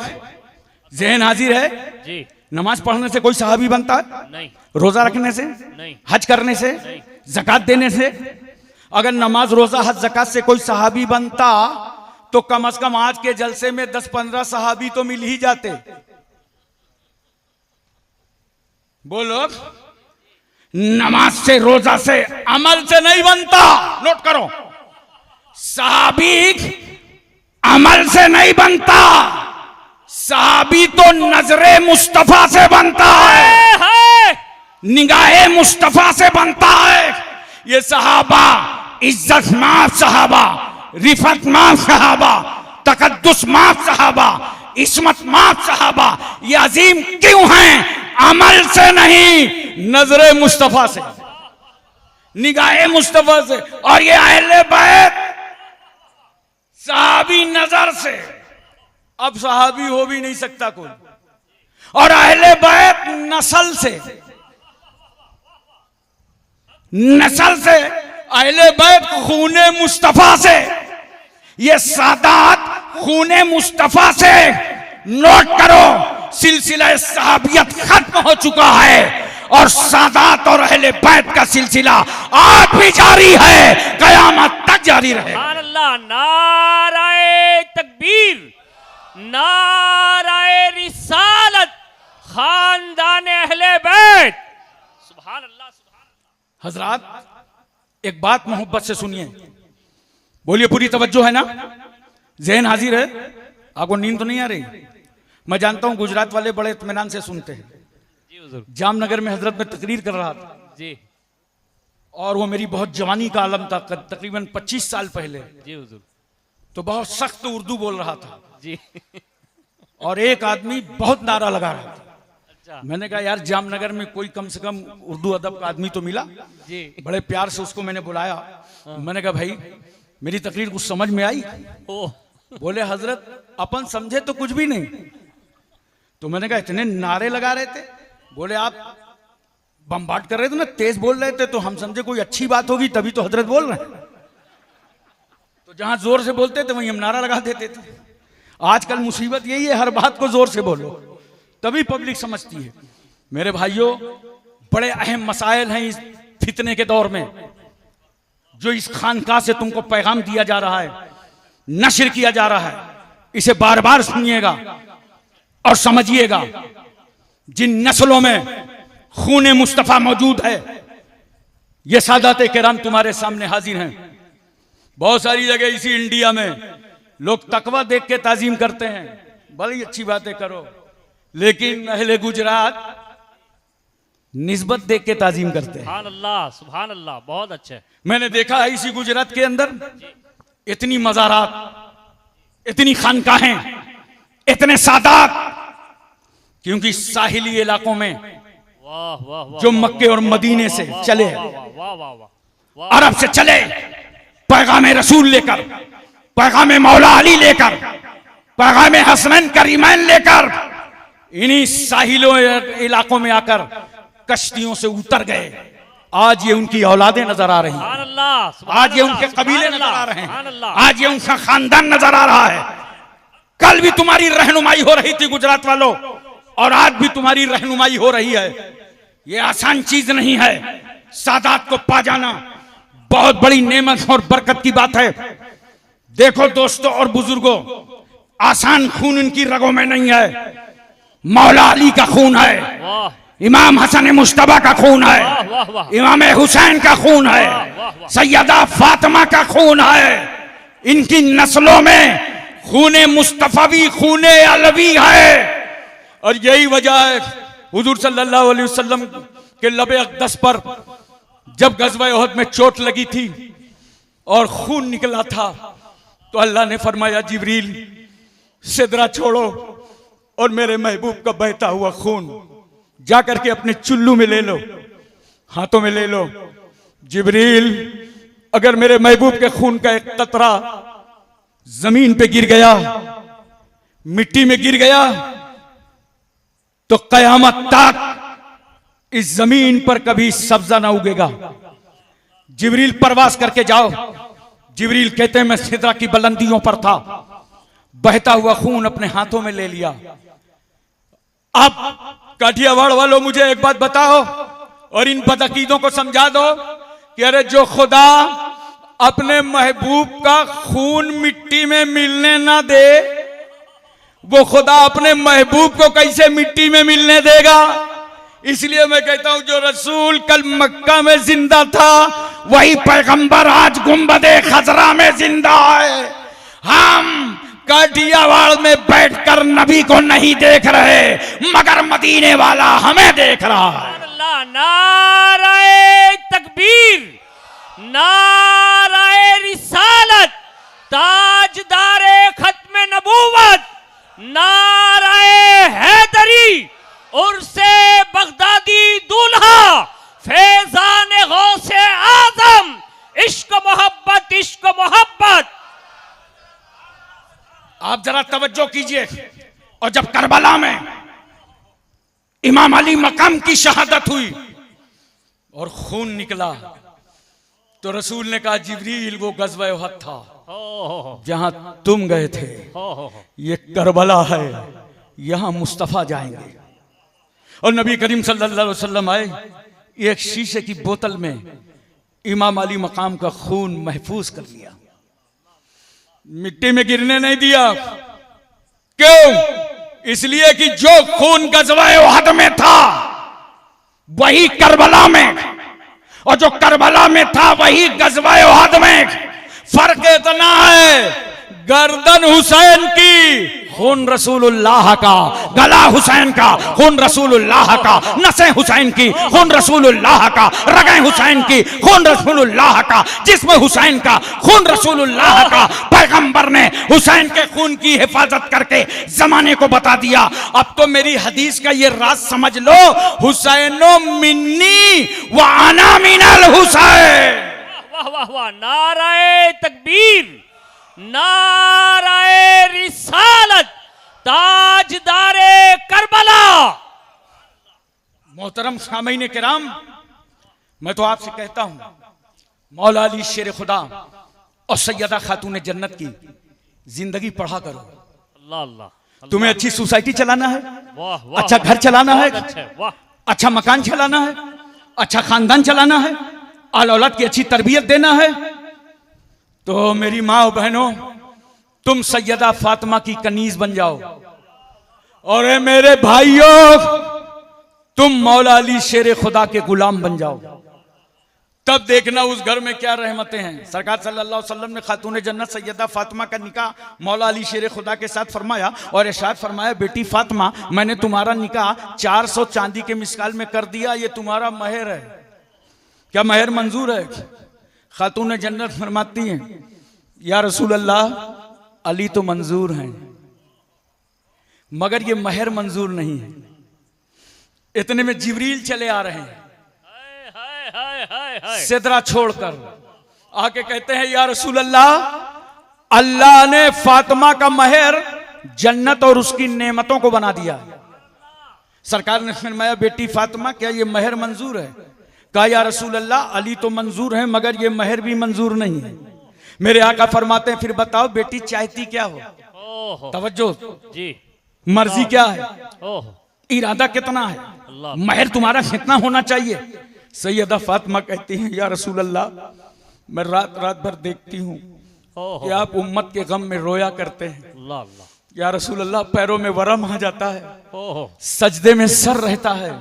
ज़हन हाजिर है। जी, नमाज पढ़ने से कोई सहाबी बनता है? नहीं, रोजा रखने से नहीं, हज करने से, ज़कात देने से? अगर नमाज रोजा हज ज़कात से कोई सहाबी बनता, तो कम से कम आज के जलसे में 10-15 सहाबी तो मिल ही जाते। बोलो, नमाज से, रोजा से, अमल से नहीं बनता। नोट करो, सहाबी अमल से नहीं बनता, सहाबी तो नजरे मुस्तफा से बनता है, निगाहे मुस्तफा से बनता है। ये सहाबा इज्जतमाब सहाबा, रिफतमाब सहाबा, तकद्दुसमाब सहाबा, इस्मतमाब सहाबा, ये अजीम क्यों हैं? अमल से नहीं, नजरे मुस्तफा से, निगाहे मुस्तफा से। और ये अहले बैत सहाबी नजर से, अब सहाबी हो भी नहीं सकता कोई। और अहले बैत नस्ल से, नस्ल से, अहले बैत खूने मुस्तफा से, ये सादात खूने मुस्तफा से। नोट करो, सिलसिला सहाबियत खत्म हो चुका है और सादात और अहले बैत का सिलसिला आज भी जारी है, कयामत तक जारी रहे। सुभान अल्लाह, नाराए तकबीर, नाराए रिसालत, खानदान अहले बैत। सुभान अल्लाह, सुभान अल्लाह। हजरात, एक बात मोहब्बत से सुनिए, बोलिए, पूरी तवज्जो है ना? ज़हन हाजिर है? आपको नींद तो नहीं आ रही? मैं जानता हूं गुजरात वाले बड़े इत्मीनान से सुनते हैं। जी हुजूर, जामनगर में हजरत में तकरीर कर रहा था, जी, और वो मेरी बहुत जवानी का आलम था, तकरीबन 25 साल पहले। जी हुजूर, तो बहुत सख्त उर्दू बोल रहा था, जी, और एक आदमी बहुत नारा लगा रहा था। अच्छा, मैंने कहा यार, जामनगर में कोई कम से कम उर्दू अदब का आदमी तो मिला। जी, बड़े प्यार से उसको मैंने बुलाया। मैंने कहा भाई, मेरी तकरीर कुछ समझ में आई? ओह, बोले हजरत अपन समझे तो कुछ भी नहीं। तो मैंने कहा इतने नारे लगा रहे थे? बोले आप बम्बार्ड कर रहे थे ना, तेज बोल रहे थे, तो हम समझे कोई अच्छी बात होगी तभी तो हजरत बोल रहे हैं। तो जहां जोर से बोलते थे वहीं हम नारा लगा देते थे। आजकल मुसीबत यही है, हर बात को जोर से बोलो तभी पब्लिक समझती है। मेरे भाइयों, बड़े अहम मसाइल हैं इस फितने के दौर में, जो इस खानका से तुमको पैगाम दिया जा रहा है, नशर किया जा रहा है। इसे बार बार सुनिएगा और समझिएगा। जिन नस्लों में खून मुस्तफा मौजूद है, ये सादात किराम तुम्हारे सामने हाजिर हैं। बहुत सारी जगह इसी इंडिया में लोग तकवा देख के ताजीम करते हैं, बड़ी अच्छी बातें करो, लेकिन अहले गुजरात निस्बत देख के ताजीम करते हैं। सुभान अल्लाह, बहुत अच्छे। मैंने देखा है इसी गुजरात के अंदर इतनी मज़ारात, इतनी खानकाहें, इतने सादात, क्योंकि साहिली इलाकों में वाह वाह वाह, जो मक्के और मदीने से चले, वाह वाह वाह, अरब से चले, पैगाम रसूल लेकर, पैगाम मौला अली लेकर, पैगाम हसनैन करीमैन लेकर, इन्हीं साहिलों इलाकों में आकर कश्तियों से उतर गए। आज ये उनकी औलादें नजर आ रही हैं, आज ये उनके कबीले नजर आ रहे हैं, आज ये उनका खानदान नजर आ रहा है। कल भी तुम्हारी रहनुमाई हो रही थी गुजरात वालों, और आज भी तुम्हारी रहनुमाई हो रही है। ये आसान चीज नहीं है। सादात को पा जाना बहुत बड़ी नेमत और बरकत की बात है। देखो दोस्तों और बुजुर्गों, आसान खून इनकी रगों में नहीं है। मौला अली का खून है, इमाम हसन मुश्तबा का खून है, इमाम हुसैन का खून है, सैयदा फातिमा का खून है। इनकी नस्लों में खूने मुस्तफावी, खूने अलवी है। और यही वजह है हुजूर सल्लल्लाहु अलैहि वसल्लम के लबे अक़दस पर जब गज़वा उहद में चोट लगी थी और खून निकला था, तो अल्लाह ने फरमाया जिब्रील सिदरा छोड़ो और मेरे महबूब का बहता हुआ खून जाकर के अपने चुल्लू में ले लो, हाथों में ले लो। जिब्रील, अगर मेरे महबूब के खून का एक कतरा जमीन पे गिर गया, मिट्टी में गिर गया, तो कयामत तक इस जमीन पर कभी सब्जा ना उगेगा। जिब्रील परवास करके जाओ। जिब्रील कहते हैं मैं सिदरा की बुलंदियों पर था, बहता हुआ खून अपने हाथों में ले लिया। अब काठियावाड़ वालों मुझे एक बात बताओ और इन बदअकीदों को समझा दो कि अरे जो खुदा अपने महबूब का खून मिट्टी में मिलने ना दे, वो खुदा अपने महबूब को कैसे मिट्टी में मिलने देगा। इसलिए मैं कहता हूं जो रसूल कल मक्का में जिंदा था, वही पैगंबर आज गुंबदे खजरा में जिंदा है। हम काठियावाड़ में बैठकर नबी को नहीं देख रहे, मगर मदीने वाला हमें देख रहा है। नाराए तकबीर, नाराए रिसालत, ताजदारे खत्म नबूवत, नाराए हैदरी, उर्से बगदादी दूल्हा, फैजान गौसे आजम, इश्क मोहब्बत, इश्क मोहब्बत। आप जरा तवज्जो कीजिए। और जब करबला में इमाम अली मकाम की शहादत हुई और खून निकला, तो रसूल ने कहा जिब्रील वो गज़वा उहद था जहां तुम गए थे, ये करबला है, यहां मुस्तफा जाएंगे। और नबी करीम सल्लल्लाहु अलैहि वसल्लम आए, एक शीशे की बोतल में इमाम अली मकाम का खून महफूज कर लिया, मिट्टी में गिरने नहीं दिया। क्यों? इसलिए कि जो खून गज़वा उहद में था वही करबला में, और जो करबला में था वही गज़वा उहद में। फर्क इतना है, गर्दन हुसैन की, खून रसूलुल्लाह का, गला हुसैन का, खून रसूलुल्लाह का, नसें हुसैन की, खून रसूलुल्लाह का, रगें हुसैन की, खून रसूलुल्लाह का, जिस्म हुसैन का, खून रसूलुल्लाह का। पैगंबर ने हुसैन के खून की हिफाजत करके जमाने को बता दिया। अब तो मेरी हदीस का ये राज समझ लो, हुसैनो मिन्नी व अना मिनल हुसैन। वाह वाह वाह, नाराए तकबीर, नाराए रिसालत, ताजदारे करबला। मोहतरम सामीन किराम, मैं तो आपसे कहता हूं, मौला अली शेर खुदा और सैयदा खातून जन्नत की जिंदगी पढ़ा करो। अल्लाह अल्लाह। तुम्हें अच्छी सोसाइटी चलाना है, वाह वाह, अच्छा घर चलाना है, वाह, अच्छा मकान चलाना है, अच्छा खानदान चलाना है, आल औलाद की अच्छी तरबियत देना है, तो मेरी माँ और बहनों, तुम सैयदा फातिमा की कनीज बन जाओ। और मेरे भाइयों, तुम मौला अली शेर खुदा के गुलाम बन जाओ। तब देखना उस घर में क्या रहमतें हैं। सरकार सल्लल्लाहु अलैहि वसल्लम ने खातून जन्नत सैयदा फातिमा का निकाह मौला अली शेर खुदा के साथ फरमाया और इरशाद फरमाया, बेटी फातिमा मैंने तुम्हारा निकाह 400 चांदी के मिसकाल में कर दिया, ये तुम्हारा महर है, क्या महर मंजूर है? खातून जन्नत फरमाती हैं, या रसूल अल्लाह अली तो मंजूर हैं मगर ये महर मंजूर नहीं है। इतने में जिब्रील चले आ रहे हैं सिदरा छोड़कर, आके कहते हैं, या रसूल अल्लाह अल्लाह ने फातिमा का महर जन्नत और उसकी नेमतों को बना दिया। सरकार ने फरमाया, बेटी फातिमा क्या ये महर मंजूर है? कहा, या रसूल अल्लाह अली तो मंजूर है मगर ये महर भी मंजूर नहीं है। मेरे आका फरमाते हैं, फिर बताओ बेटी चाहती क्या हो? तवज्जो जी, मर्जी क्या है, इरादा कितना है, महर तुम्हारा कितना होना चाहिए? सैयदा फातिमा कहती हैं, या रसूल अल्लाह मैं रात रात भर देखती हूँ कि आप उम्मत के गम में रोया करते हैं। या रसूल अल्लाह पैरों में वरम आ जाता है, सजदे में सर रहता है।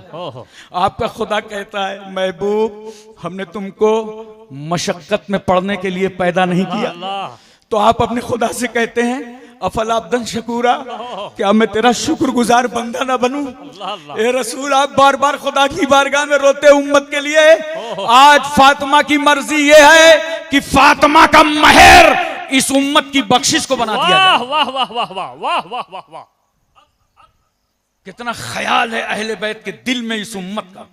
आपका खुदा कहता है, महबूब हमने तुमको मशक्कत में पड़ने के लिए पैदा नहीं किया। तो आप अपने खुदा से कहते हैं, अफला अब्दन शकूरा, क्या मैं तेरा शुक्रगुजार बंदा ना बनूं? ए रसूल आप बार बार खुदा की बारगाह में रोते उम्मत के लिए। आज फातिमा की मर्जी ये है कि फातिमा का महर इस उम्मत की बख्शिश को बना दिया जाए। वाह वाह वाह वाह वाह वाह वाह वाह, कितना ख्याल है अहले बैत के दिल में इस उम्मत का।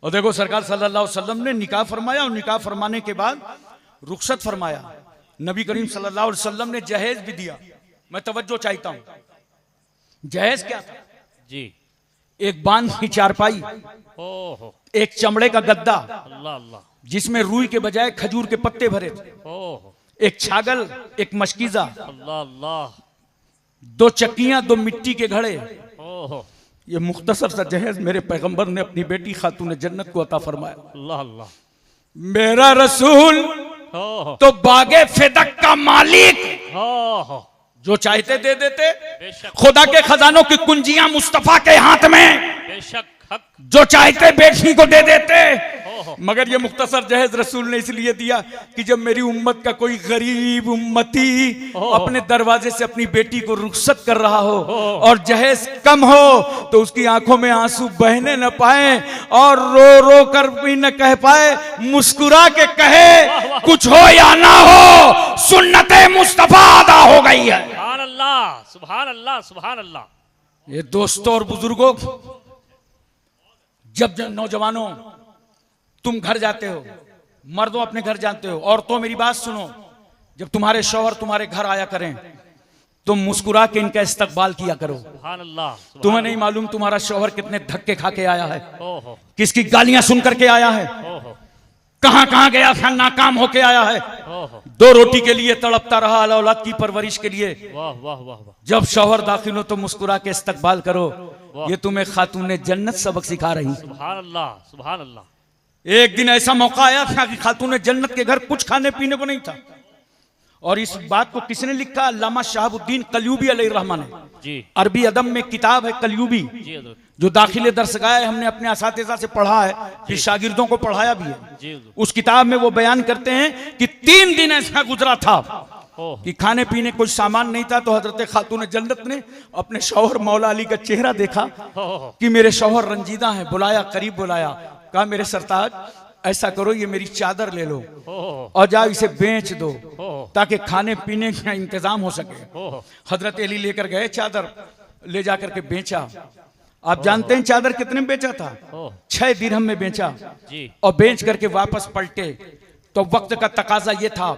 और देखो सरकार सल्लल्लाहु अलैहि वसल्लम ने निकाह फरमाया और निकाह फरमाने के बाद रुखसत फरमाया। नबी करीम सल्लल्लाहु अलैहि वसल्लम ने जहेज भी दिया। मैं तवज्जो चाहता हूं, जहेज क्या था जी? एक बांध की चारपाई, एक चमड़े का गद्दा अल्लाह अल्लाह जिसमें रुई के बजाय खजूर के पत्ते भरे थे, एक छागल, एक मशकीजा, अल्लाह अल्लाह, 2 चक्कियां, 2 मिट्टी के घड़े। ये मुख्तसर सा जहेज मेरे पैगंबर ने अपनी बेटी खातून जन्नत को अता फरमाया। अल्लाह अल्लाह, मेरा रसूल तो बागे फिदक का मालिक, जो चाहते दे देते। खुदा के खजानों की कुंजियां मुस्तफा के हाथ में, बेशक हक, जो चाहते बेटी को दे देते। मगर ये मुख्तसर जहेज रसूल ने इसलिए दिया कि जब मेरी उम्मत का कोई गरीब उम्मती अपने दरवाजे से अपनी बेटी को रुखसत कर रहा हो और जहेज कम हो तो उसकी आंखों में आंसू बहने न पाए और रो रो कर भी न कह पाए, मुस्कुरा के कहे कुछ हो या ना हो सुन्नते मुस्तफा अदा हो गई है। सुभान अल्लाह सुभान अल्लाह सुभान अल्लाह। ये दोस्तों और बुजुर्गों, जब नौजवानों तुम घर जाते हो, मर्दों अपने घर जाते हो, औरतों मेरी बात सुनो, जब तुम्हारे शौहर तुम्हारे घर आया करें तो मुस्कुरा के इनका इस्तकबाल किया करो। सुभान अल्लाह। तुम्हें नहीं मालूम तुम्हारा शौहर कितने धक्के खा के आया है, किसकी गालियां सुन करके आया है, कहां कहां गया था, नाकाम होके आया है, 2 रोटी के लिए तड़पता रहा, औलाद की परवरिश के लिए। वाह वाह वाह। जब शौहर दाखिल हो तो मुस्कुरा के इस्तकबाल करो। ये तुम्हें खातून जन्नत सबक सिखा रही। सुभान अल्लाह सुभान अल्लाह। एक दिन ऐसा मौका आया था कि खातून जन्नत के घर कुछ खाने पीने को नहीं था, और इस बात को किसने लिखा? अल्लामा शहाबुद्दीन कलयूबी अलैहिर्रहमान जी। अरबी अदब में किताब है कलयूबी, जो दाखिले दरसगाह है, हमने अपने असातिज़ा से पढ़ा है, फिर शागिर्दों को पढ़ाया भी है। उस किताब में वो बयान करते हैं कि 3 दिन ऐसा गुजरा था कि खाने पीने कोई सामान नहीं था। तो हजरत खातून जन्नत ने अपने शौहर मौला अली का चेहरा देखा कि मेरे शौहर रंजीदा हैं, बुलाया, करीब बुलाया, कहा मेरे सरताज ऐसा करो, ये मेरी चादर ले लो और जाओ इसे बेच दो ताकि खाने पीने का इंतजाम हो सके। हजरत अली लेकर गए चादर, ले जाकर के बेचा। आप जानते हैं चादर कितने में बेचा था? 6 दिरहम में बेचा। और बेच करके वापस पलटे तो वक्त का तकाजा ये था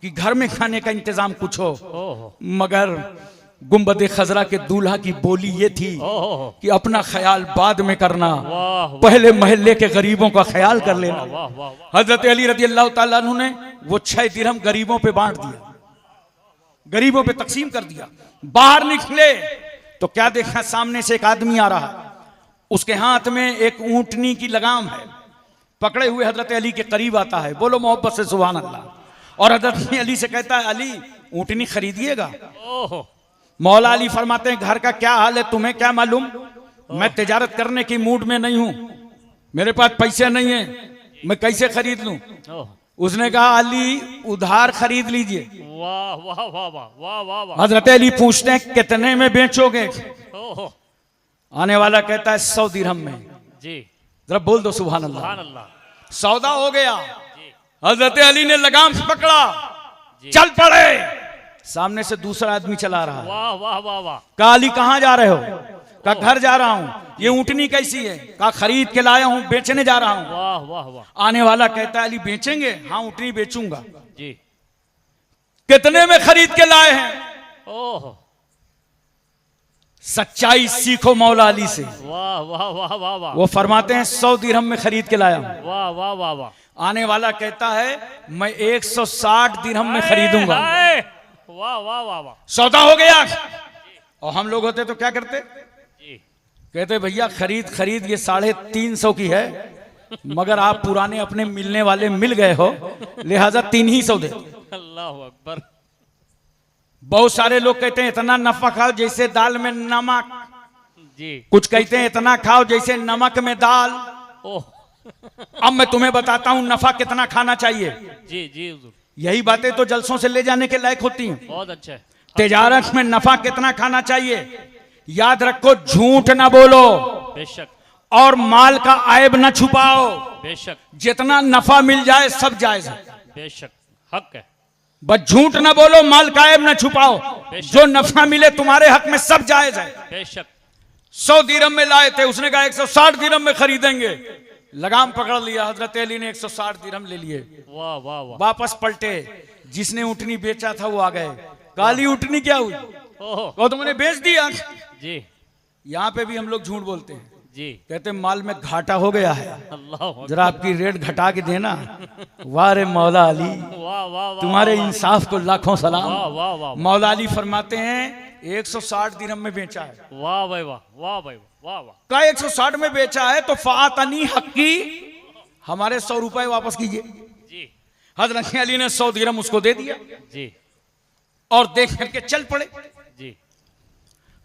कि घर में खाने का इंतजाम कुछ हो, मगर गुंबद खजरा के दूल्हा की बोली ये थी कि अपना ख्याल बाद में करना, पहले महल्ले के गरीबों का ख्याल कर लेना। हजरत अली रज़ी अल्लाह ताला अन्हु ने वो 6 दिरहम गरीबों पे बांट दिया, गरीबों पे तकसीम कर दिया। बाहर निकले तो क्या देखा, सामने से एक आदमी आ रहा है, उसके हाथ में एक ऊंटनी की लगाम है, पकड़े हुए हजरत अली के करीब आता है, बोलो मोहब्बत से सुभान अल्लाह। और हजरत अली से कहता है, अली ऊंटनी खरीदिएगा? मौला अली फरमाते हैं, घर का क्या हाल है तुम्हें क्या मालूम, मैं तिजारत करने की मूड में नहीं हूं, मेरे पास पैसे नहीं है, मैं कैसे खरीद लूं? ओह, उसने कहा अली उधार खरीद लीजिए। वाह वाह वाह वाह वाह वाह वाह। हजरत अली पूछते हैं कितने में बेचोगे? ओह, आने वाला कहता है 100 दिरहम में। जी, जरा बोल दो सुभान अल्लाह। सुभान अल्लाह। सौदा हो गया। जी, हजरत अली ने लगाम पकड़ा, जी। चल पड़े। सामने से दूसरा आदमी चला रहा है। वाह वाह वाह वाह। कहा अली कहां जा रहे हो? कहा घर जा रहा हूं। ये ऊँटनी कैसी है? कहा खरीद के लाया हूं, बेचने जा रहा हूं। वाह वाह वाह। आने वाला कहता है अली बेचेंगे? हाँ ऊँटनी बेचूंगा। जी, कितने में खरीद के लाए हैं? ओह, सच्चाई सीखो मौला अली से। वाह वाह वाह वाह वाह। वो फरमाते हैं 100 दिरहम में खरीद के लाया हूं। वाह वाह वाह वाह। आने वाला कहता है मैं 160 दिरहम में खरीदूंगा। हाय, वाह वाह वाह वाह। सौदा हो गया। और हम लोग होते तो क्या करते? जी, कहते भैया खरीद खरीद ये 350 की है, मगर आप पुराने अपने मिलने वाले मिल गए हो, लिहाजा 300 दे। अल्लाह अकबर। बहुत सारे लोग कहते हैं इतना नफा खाओ जैसे दाल में नमक। जी, कुछ कहते हैं इतना खाओ जैसे नमक में दाल। ओह, अब मैं तुम्हें बताता हूं नफा कितना खाना चाहिए। जी जी हुजूर, यही बातें तो जलसों से ले जाने के लायक होती हैं। बहुत अच्छा है। तिजारत में नफा कितना खाना चाहिए? याद रखो झूठ ना बोलो बेशक, और माल का आयब ना छुपाओ। बेशक, जितना नफा मिल जाए सब जायज है। बेशक, हक है। बस झूठ ना बोलो, माल का ऐब ना छुपाओ। जो नफा मिले तुम्हारे हक में सब जायज है। बेशक। 100 दिरहम में लाए थे, उसने कहा 160 दिरहम में खरीदेंगे। लगाम पकड़ लिया, हजरत अली ने 160 दिरहम ले लिए। वाह वाह वाह। वापस पलटे, जिसने ऊँटनी बेचा था वो आ गए। काली ऊँटनी क्या हुई? ओह, वो तुमने बेच दिया। जी यहाँ पे भी हम लोग झूठ बोलते हैं, जी। कहते माल में घाटा हो गया है, अल्लाह अकबर। जरा आपकी रेट घटा के देना। वाह रे मौला अली, वाह वाह वाह। तुम्हारे इंसाफ को लाखों सलाम। वाह वाह वाह। मौला अली फरमाते हैं 160 दिरहम में बेचा है। वाह भाई वाह, वाह भाई वाह वाह। का 160 में बेचा है तो फातनी हक्की, हमारे 100 रुपए वापस कीजिए। जी हजरत अली ने 100 दिरहम उसको दे दिया जी और देख करके चल पड़े। जी।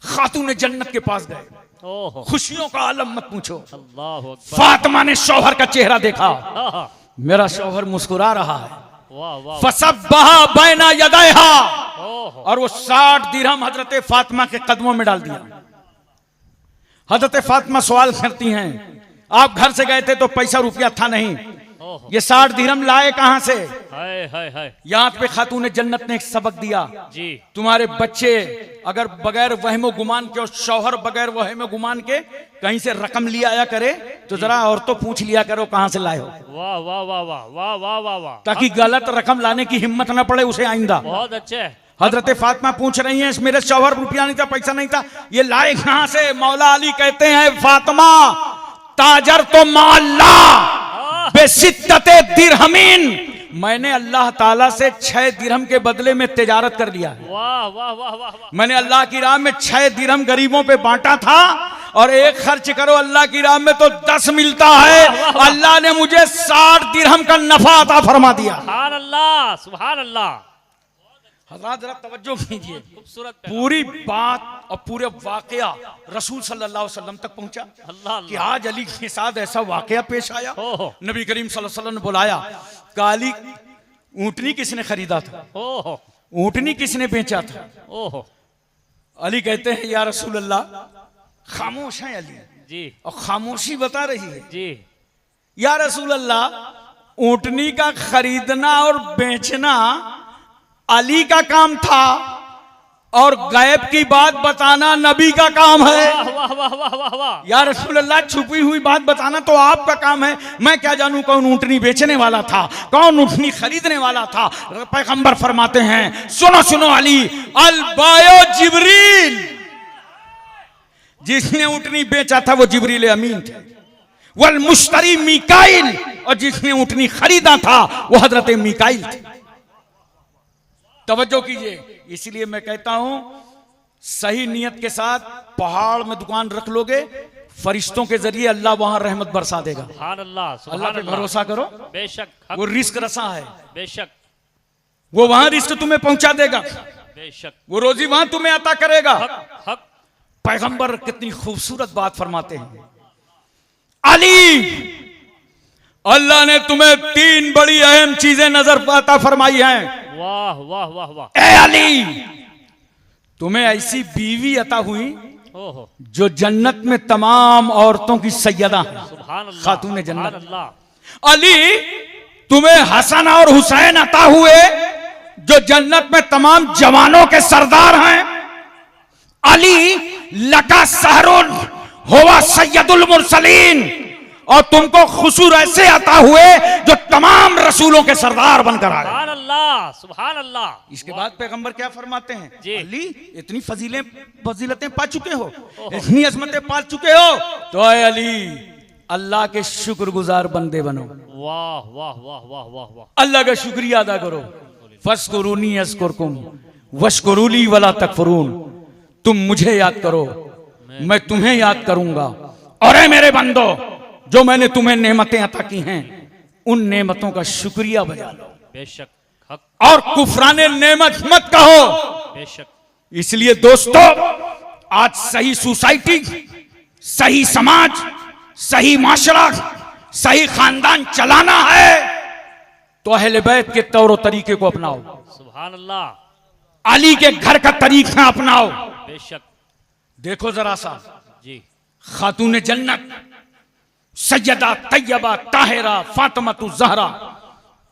खातून जन्नत के पास गए। ओह, खुशियों का आलम मत पूछो। अल्लाह अकबर। फातिमा ने शौहर का चेहरा देखा, आहा, मेरा शौहर मुस्कुरा रहा है। वाह वाह। फसब्बहा बैना यदैहा, ओह, और वो 60 दिरहम हजरत फातिमा के कदमों में डाल दिया। हजरत फातिमा सवाल करती हैं, आप घर से गए थे तो पैसा रुपया था नहीं, ओह, ये 60 दिरहम लाए कहां से? हाय हाय हाय। यहाँ पे खातून जन्नत ने एक सबक दिया, जी तुम्हारे बच्चे अगर बगैर वहमो गुमान के और शौहर बगैर वहमो गुमान के कहीं से रकम लिया आया करे तो जरा और तो पूछ लिया करो कहां से लाए हो, वाह वाह वाह वाह वाह वाह वाह वाह। ताकि गलत रकम लाने की हिम्मत न पड़े उसे आइंदा। बहुत अच्छे है। हजरत फातिमा पूछ रही हैं, मेरे शौहर रुपया नहीं था, पैसा नहीं था, ये लाए कहां से? मौला अली कहते हैं, फातिमा ताजर तो माल्ला बेसित्तते दिरहमीन, मैंने अल्लाह ताला से 6 दिरहम के बदले में तिजारत कर लिया है। वाह वाह वाह वाह वाह। मैंने अल्लाह की राह में 6 दिरहम गरीबों पे बांटा था, और एक खर्च करो अल्लाह की राह में तो 10 मिलता है। अल्लाह ने मुझे 60 दिरहम का नफा अता फरमा दिया। सुभान अल्लाह, सुभान अल्लाह। हज़रात जरा तवज्जो कीजिए, खूबसूरत पूरी बात और पूरे वाकया रसूल सल्लल्लाहु अलैहि वसल्लम तक पहुंचा अल्लाह कि अल्लाह। आज अली के साथ ऐसा वाकया पेश आया। ओहो, नबी करीम सल्लल्लाहु अलैहि वसल्लम ने बुलाया, काली ऊँटनी किसने खरीदा था? ओहो, ऊँटनी किसने बेचा था? ओहो, अली कहते हैं, या रसूल अल्लाह, खामोश है अली, जी और खामोशी बता रही है। जी। या रसूल अल्लाह, ऊँटनी का खरीदना और बेचना अली का काम था, और गैब की बात बताना नबी का काम है। वाह वाह वाह वाह वाह वाह। या रसूल अल्लाह, छुपी हुई बात बताना तो आपका काम है, मैं क्या जानूं कौन ऊँटनी बेचने वाला था, कौन ऊँटनी खरीदने वाला था। पैगंबर फरमाते हैं, सुनो सुनो अली, अल बायो जिब्रील, जिसने ऊँटनी बेचा था वो जिब्रील अमीन थे। वल मुश्तरी मीकाइल, और जिसने ऊँटनी खरीदा था वो हजरत मीकाइल थे। तवज्जो कीजिए, इसलिए मैं कहता हूं सही नियत के साथ पहाड़ में दुकान रख लोगे, फरिश्तों के जरिए अल्लाह वहां रहमत बरसा देगा। सुभान अल्लाह, अल्लाह सुभान पे अल्लाह। भरोसा करो, बेशक, वो हक, रिस्क रसा है, बेशक, वो वहां रिस्क तुम्हें पहुंचा देगा, बेशक, वो रोजी वहां तुम्हें अता करेगा। हक, हक। पैगंबर कितनी खूबसूरत बात फरमाते हैं, अली अल्लाह ने तुम्हें 3 बड़ी अहम चीजें नजर अता फरमाई हैं। वाह वाह वाह वाह। ए अली, तुम्हें ऐसी बीवी अता हुई ओहो, जो जन्नत में तमाम औरतों की सैयदा है, सुभान अल्लाह, खातून सुभान जन्नत। अल्लाह। अली, तुम्हें हसन और हुसैन अता हुए जो जन्नत में तमाम जवानों के सरदार हैं। अली, लका सहरुन हुआ सैयदुल मुरसलीन, और तुमको खुसूर ऐसे आता हुए जो तमाम रसूलों के सरदार बनकर आए। सुभान अल्लाह, सुभान अल्लाह। इसके बाद पैगंबर क्या फरमाते हैं? जी। अली, इतनी फजीलतें पा चुके हो, इतनी अजमतें पा चुके हो, तो ऐ अली अल्लाह के शुक्रगुजार बंदे बनो। वाह वाह वाह वाह वाह वाह। अल्लाह का शुक्रिया अदा करो। फस्कुरूनी अस्कुरकुम वश्कुरूली वला तकफुरून, तुम मुझे याद करो, मैं तुम्हें याद करूंगा। और ऐ मेरे बंदो, जो मैंने तुम्हें नेमतें अता की हैं, उन नेमतों का शुक्रिया बजा लो। बेशक, हक, और कुफराने नेमत मत कहो। बेशक। इसलिए दोस्तों, आज सही सोसाइटी, सही समाज, सही माशरा, सही खानदान चलाना है तो अहले बैत के तौर तरीके को अपनाओ, सुभान अल्लाह। अली के घर का तरीका अपनाओ। बेशक। देखो जरा सा, जी। खातून जन्नत सैयदा तैयबा ताहिरा फातिमा ज़हरा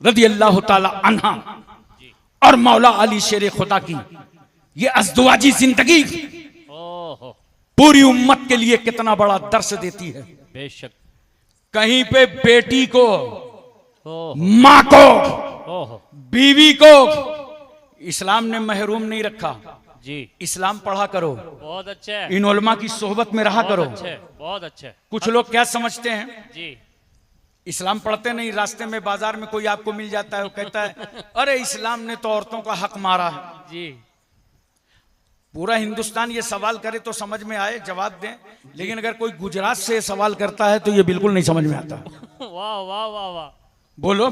रदी अल्लाह ताला अन्हा और मौला अली शेर खुदा की ये अज़दवाजी जिंदगी ओहो, पूरी उम्मत के लिए कितना बड़ा दर्श देती है। बेशक। कहीं पे बेटी को, ओहो, माँ को, ओहो, बीवी को इस्लाम ने महरूम नहीं रखा। जी। इस्लाम पढ़ा करो, बहुत अच्छे है, इन उलमा की सोहबत में रहा करो। बहुत अच्छे, बहुत अच्छे। कुछ लोग क्या समझते हैं, जी। इस्लाम पढ़ते नहीं, रास्ते में बाजार में कोई आपको मिल जाता है, वो कहता है अरे इस्लाम ने तो औरतों का हक मारा है। जी। पूरा हिंदुस्तान ये सवाल करे तो समझ में आए, जवाब दें, लेकिन अगर कोई गुजरात से सवाल करता है तो ये बिल्कुल नहीं समझ में आता। वाह वाह वाह वाह। बोलो,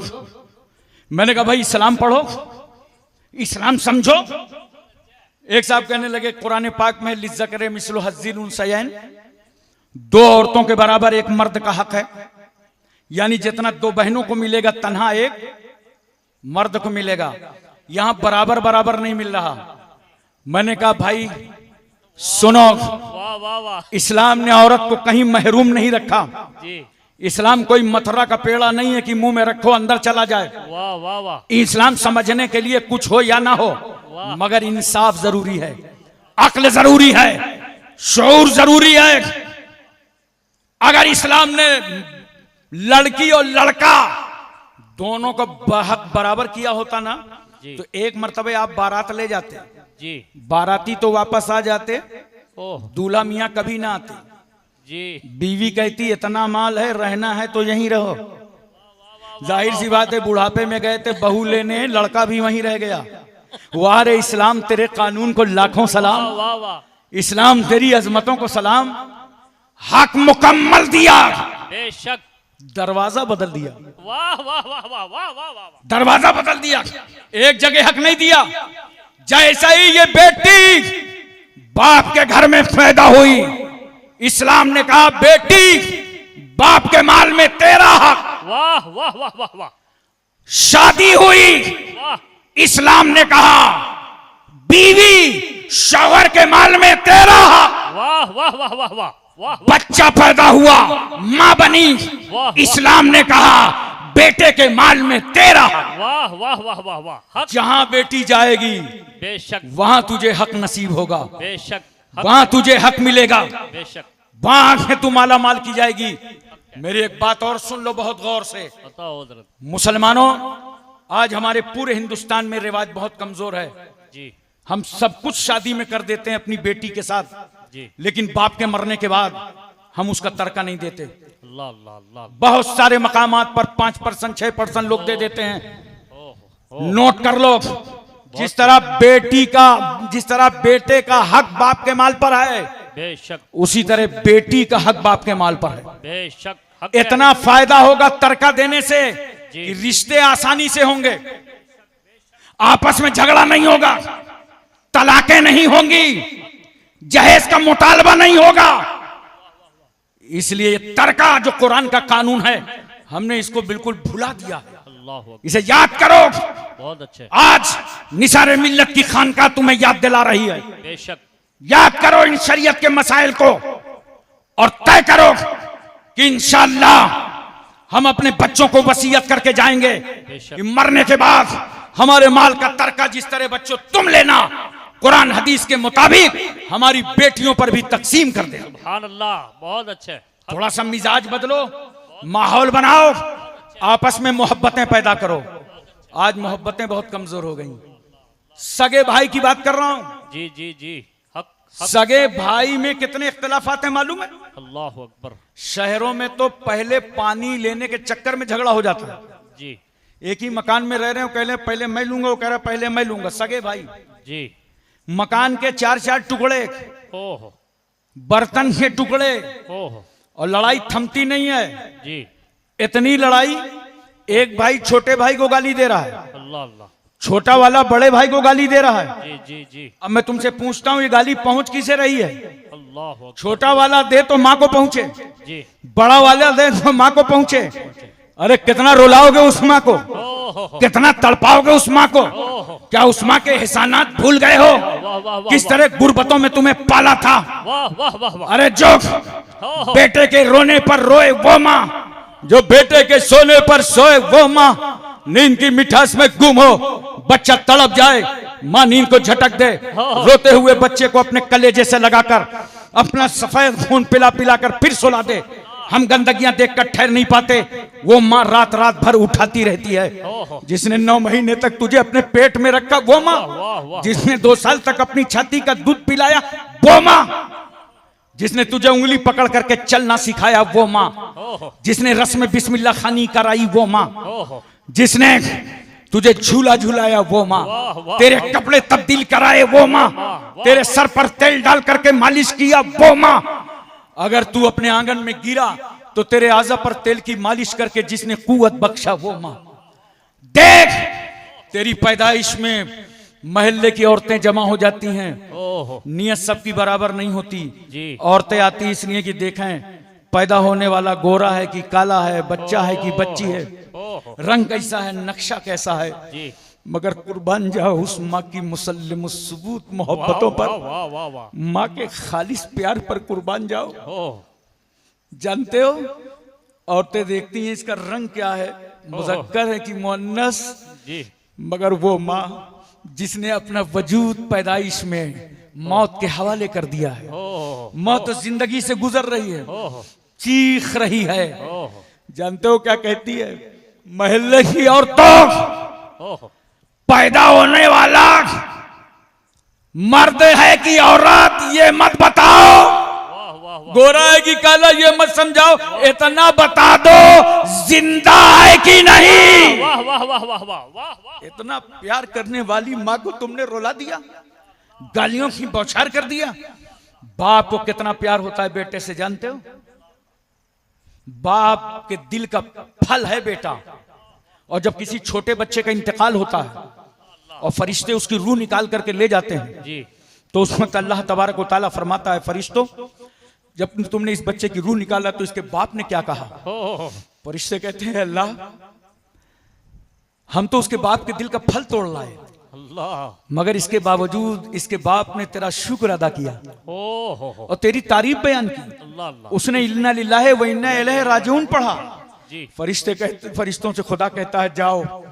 मैंने कहा भाई इस्लाम पढ़ो, इस्लाम समझो। एक साहब कहने लगे कुरान पाक में लिज़्ज़करे मिस्लु हज़्ज़िल उन्सयैन, 2 औरतों के बराबर एक मर्द का हक है, यानी जितना 2 बहनों को मिलेगा तन्हा एक मर्द को मिलेगा। यहां बराबर बराबर नहीं मिल रहा। मैंने कहा भाई सुनो, वाह वाह वाह। इस्लाम ने औरत को कहीं महरूम नहीं रखा। जी। इस्लाम कोई मथुरा का पेड़ा नहीं है कि मुंह में रखो अंदर चला जाए। वाह वाह वाह। इस्लाम समझने के लिए कुछ हो या ना हो, मगर इंसाफ जरूरी है, अक्ल जरूरी है, शऊर जरूरी है। अगर इस्लाम ने लड़की और लड़का दोनों को हक बराबर किया होता ना, तो एक मर्तबे आप बारात ले जाते, जी। बाराती तो वापस आ जाते, ओह, दूल्हा मियाँ कभी ना आते। जी। बीवी कहती इतना माल है, रहना है तो यहीं रहो। जाहिर सी बात है, बुढ़ापे में गए थे बहू लेने, लड़का भी वहीं रह गया। वाह रे इस्लाम, तेरे कानून को लाखों सलाम। वाह वाह। इस्लाम तेरी अजमतों को सलाम। हक मुकम्मल दिया, बेशक। दरवाजा बदल दिया। वाह वाह वाह वाह वाह वाह वाह। दरवाजा बदल दिया, एक जगह हक नहीं दिया। जैसे ही ये बेटी बाप के घर में पैदा हुई, इस्लाम ने कहा बेटी बाप के माल में तेरा हक। वाह वाह वाह वाह वाह। शादी हुई, वाह। इस्लाम ने कहा बीवी शौहर के माल में तेरा हक। वाह वाह वाह वाह वाह वाह। बच्चा पैदा हुआ, मां बनी, वाह। इस्लाम ने कहा बेटे के माल में तेरा हक। वाह वाह वाह वाह वाह। हक। जहां बेटी जाएगी बेशक, वहां तुझे हक नसीब होगा, बेशक। हक। वहां तुझे हक मिलेगा, बेशक। वहां से तू माला माल की जाएगी। मेरी एक बात और सुन लो बहुत गौर से, बताओ हजरत। मुसलमानों, आज हमारे पूरे हिंदुस्तान में रिवाज बहुत कमजोर है। जी। हम सब कुछ शादी में कर देते हैं अपनी बेटी के साथ, जी। लेकिन बाप के मरने के बाद हम उसका तर्का नहीं देते। अल्लाह अल्लाह अल्लाह। बहुत सारे मकामात पर 5%, 6% लोग दे देते हैं। ओह, नोट कर लो, जिस तरह बेटे का हक बाप के माल पर है, बेशक, उसी तरह बेटी का हक बाप के माल पर है। बेशक। हक। इतना फायदा होगा तर्का देने से जी। कि रिश्ते आसानी से होंगे, आपस में झगड़ा नहीं होगा, तलाकें नहीं होंगी, जहेज का मुतालबा नहीं होगा। इसलिए तर्का जो कुरान का कानून है, हमने इसको बिल्कुल भुला दिया है। अल्लाह अकबर। इसे याद करो। बहुत अच्छे। आज निसारे मिल्लत की खानका तुम्हें याद दिला रही है। बेशक। याद करो इन शरीयत के मसाइल को और तय करो कि इंशाअल्लाह हम अपने बच्चों को वसीयत करके जाएंगे कि मरने के बाद हमारे माल का तरका जिस तरह बच्चों तुम लेना, कुरान हदीस के मुताबिक हमारी बेटियों पर भी तकसीम कर दे। सुभान अल्लाह। बहुत अच्छे। थोड़ा सा मिजाज बदलो, माहौल बनाओ, आपस में मोहब्बतें पैदा करो। आज मोहब्बतें बहुत कमजोर हो गई। सगे भाई की बात कर रहा हूं। जी जी जी। हक। सगे भाई में कितने इख्तिलाफात हैं मालूम है? अल्लाह अकबर। शहरों में तो पहले पानी लेने के चक्कर में झगड़ा हो जाता है। जी एक ही मकान में रह रहे हो, कह रहे पहले मैं लूंगा, वो कह रहा पहले मैं लूंगा। सगे भाई, जी। मकान के 4-4 टुकड़े, ओहो। बर्तन के टुकड़े, ओहो। और लड़ाई थमती नहीं है। जी। इतनी लड़ाई, एक भाई छोटे भाई को गाली दे रहा है, अल्लाह अल्लाह। छोटा वाला बड़े भाई को गाली दे रहा है। जी जी जी। अब मैं तुमसे पूछता हूं, ये गाली पहुंच किसे रही है? अल्लाह अकबर। छोटा वाला दे तो माँ को पहुंचे, जी। बड़ा वाला दे तो माँ को पहुंचे। अरे कितना रुलाओगे उस माँ को, ओहो। कितना तड़पाओगे उस माँ को? ओहो। क्या उस माँ के एहसानात भूल गए हो? वाह वाह वाह। किस तरह गुर्बतों में तुम्हें पाला था। वाह वाह वाह वाह। अरे जो ओहो। बेटे के रोने पर रोए वो माँ, जो बेटे के सोने पर सोए वो माँ, नींद की मिठास में गुम हो, बच्चा तड़प जाए, माँ नींद को झटक दे, रोते हुए बच्चे को अपने कलेजे से लगाकर अपना सफेद खून पिला पिला कर फिर सुला दे। हम गंदगियां देखकर ठहर नहीं पाते, वो माँ रात रात भर उठाती रहती है। जिसने 9 महीने तक तुझे अपने पेट में रखा वो माँ, जिसने 2 साल तक अपनी छाती का दूध पिलाया वो माँ, जिसने तुझे उंगली पकड़ करके चलना सिखाया वो माँ, जिसने रस्म बिस्मिल्लाह खानी कराई वो माँ, जिसने तुझे झूला झूलाया वो माँ, तेरे कपड़े तब्दील कराए वो माँ, तेरे सर पर तेल डाल करके मालिश किया वो माँ। अगर तू अपने आंगन में गिरा तो तेरे आजा पर तेल की मालिश करके जिसने कुव्वत बख्शा वो माँ। देख, तेरी पैदाइश में महल्ले की औरतें जमा हो जाती हैं, नियत सबकी बराबर नहीं होती। औरतें आती इसलिए कि देखें पैदा होने वाला गोरा है कि काला है, बच्चा है कि बच्ची है, रंग कैसा है, नक्शा कैसा है। मगर कुर्बान जाओ उस माँ की मुसल्लिम सबूत मोहब्बतों पर, माँ के खालिस प्यार पर कुर्बान जाओ। जानते हो औरतें देखती हैं इसका रंग क्या है, मुज़क्कर है कि मुअन्नस, मगर वो माँ जिसने अपना वजूद पैदाइश में मौत के हवाले कर दिया है, मौत तो जिंदगी से गुजर रही है, चीख रही है। जानते हो क्या कहती है? महल्ले की औरतों, पैदा होने वाला मर्द है कि औरत ये मत बताओ, गोरा है कि काला ये मत समझाओ, इतना बता दो जिंदा है कि नहीं। वाह वाह वाह वाह वाह वाह। इतना प्यार करने वाली माँ को तुमने रुला दिया, गालियों की बौछार कर दिया। बाप को कितना प्यार होता है बेटे से जानते हो? बाप के दिल का फल है बेटा। और जब किसी छोटे बच्चे का इंतकाल होता है और फरिश्ते उसकी रूह निकाल करके ले जाते हैं जी, तो उस वक्त अल्लाह तबारक व तआला फरमाता है, फरिश्तों जब तुमने इस बच्चे की रूह निकाला तो इसके बाप ने क्या कहा? फरिश्ते कहते हैं अल्लाह हम तो उसके बाप के दिल का फल तोड़ लाए, मगर इसके बावजूद इसके बाप ने तेरा शुक्र अदा किया और तेरी तारीफ बयान की। उसने इन्ना लिल्लाहि व इन्ना इलैहि राजिऊन पढ़ा। फरिश्ते कहते, फरिश्तों से खुदा कहता है जाओ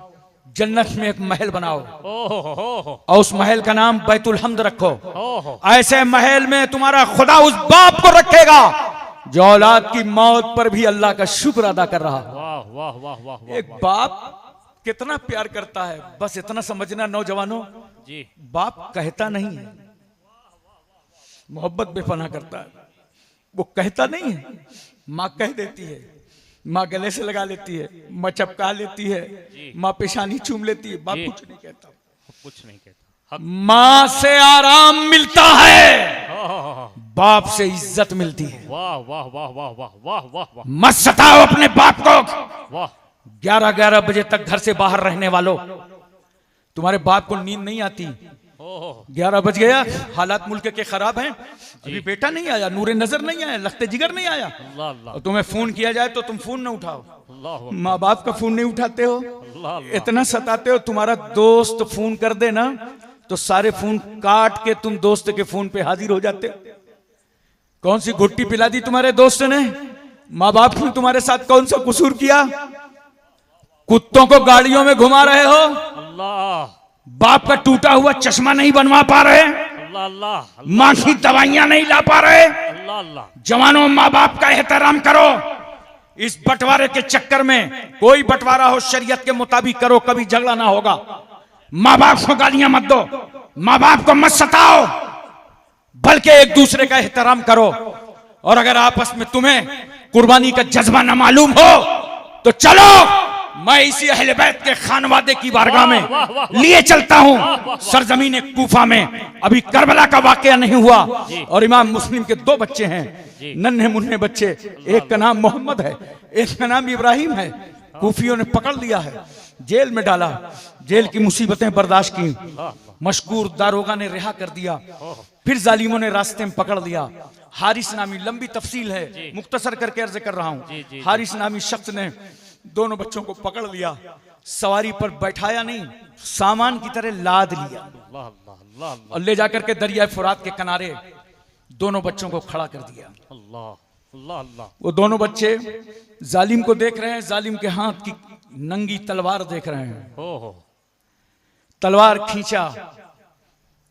जन्नत में एक महल बनाओ और उस महल का नाम बैतुल हम्द रखो। ऐसे महल में तुम्हारा खुदा उस बाप को रखेगा जो औलाद की मौत पर भी अल्लाह का शुक्र अदा कर रहा। वाह वाह वाह। एक बाप कितना प्यार करता है, बस इतना समझना नौजवानों जी, बाप कहता नहीं है, मोहब्बत बेपनाह करता है। वो कहता नहीं है, माँ कह देती है, माँ गले से लगा लेती है, माँ चपका लेती है, माँ पेशानी चूम लेती है, बाप कुछ नहीं कहता, कुछ नहीं कहता। माँ से आराम मिलता है, बाप से इज्जत मिलती है। वाह वाह वाह वाह वाह वाह वाह। मत सताओ अपने बाप को। वाह। 11-11 बजे तक घर से बाहर रहने वालों, तुम्हारे बाप को नींद नहीं आती, 11 बज गया, हालात मुल्क के खराब हैं, अभी बेटा नहीं आया, नूरे नजर नहीं आया, लखते जिगर नहीं आया, अल्लाह अल्लाह और तुम्हें फोन किया जाए तो तुम फोन न उठाओ, अल्लाह माँ बाप का फोन नहीं उठाते हो, अल्लाह इतना सताते हो। तुम्हारा दोस्त फोन कर दे ना तो सारे फोन काट के तुम दोस्त के फोन पे हाजिर हो जाते हो। कौन सी घुट्टी पिला दी तुम्हारे दोस्त ने? माँ बाप ने तुम्हारे साथ कौन सा कसूर किया? कुत्तों को गाड़ियों में घुमा रहे हो, अल्लाह बाप का टूटा हुआ चश्मा नहीं बनवा पा रहे, अल्लाह अल्लाह माँ की दवाइयां नहीं ला पा रहे। अल्लाह अल्लाह जवानों, माँ बाप का एहतराम करो। इस बंटवारे के चक्कर में कोई बंटवारा हो शरीयत के मुताबिक करो, कभी झगड़ा ना होगा। माँ बाप को गालियां मत दो, माँ बाप को मत सताओ, बल्कि एक दूसरे का एहतराम करो। और अगर आपस में तुम्हें कुर्बानी का जज्बा न मालूम हो तो चलो, मैं इसी अहले बैत के खानवादे की बारगाह में लिए चलता हूं सरजमीन कूफा में। अभी करबला का वाकया नहीं हुआ, और इमाम मुस्लिम के 2 बच्चे हैं, नन्हे मुन्ने बच्चे, एक का नाम मोहम्मद है, एक का नाम इब्राहिम है। कूफियों ने पकड़ लिया है, जेल में डाला, जेल की मुसीबतें बर्दाश्त की, मशकूर दारोगा ने रिहा कर दिया, फिर जालिमों ने रास्ते में पकड़ लिया। हारिस नामी, लंबी तफसील है, मुख्तसर करके अर्ज कर रहा हूं। हारिस नामी शख्स ने दोनों बच्चों को पकड़ लिया, सवारी पर बैठाया नहीं, सामान की तरह लाद लिया अल्लाह अल्लाह अल्लाह और ले जाकर के दरिया फुरात के किनारे दोनों बच्चों को खड़ा कर दिया। अल्लाह अल्लाह अल्लाह वो दोनों बच्चे जालिम को देख रहे हैं, जालिम के हाथ की नंगी तलवार देख रहे हैं। हो तलवार खींचा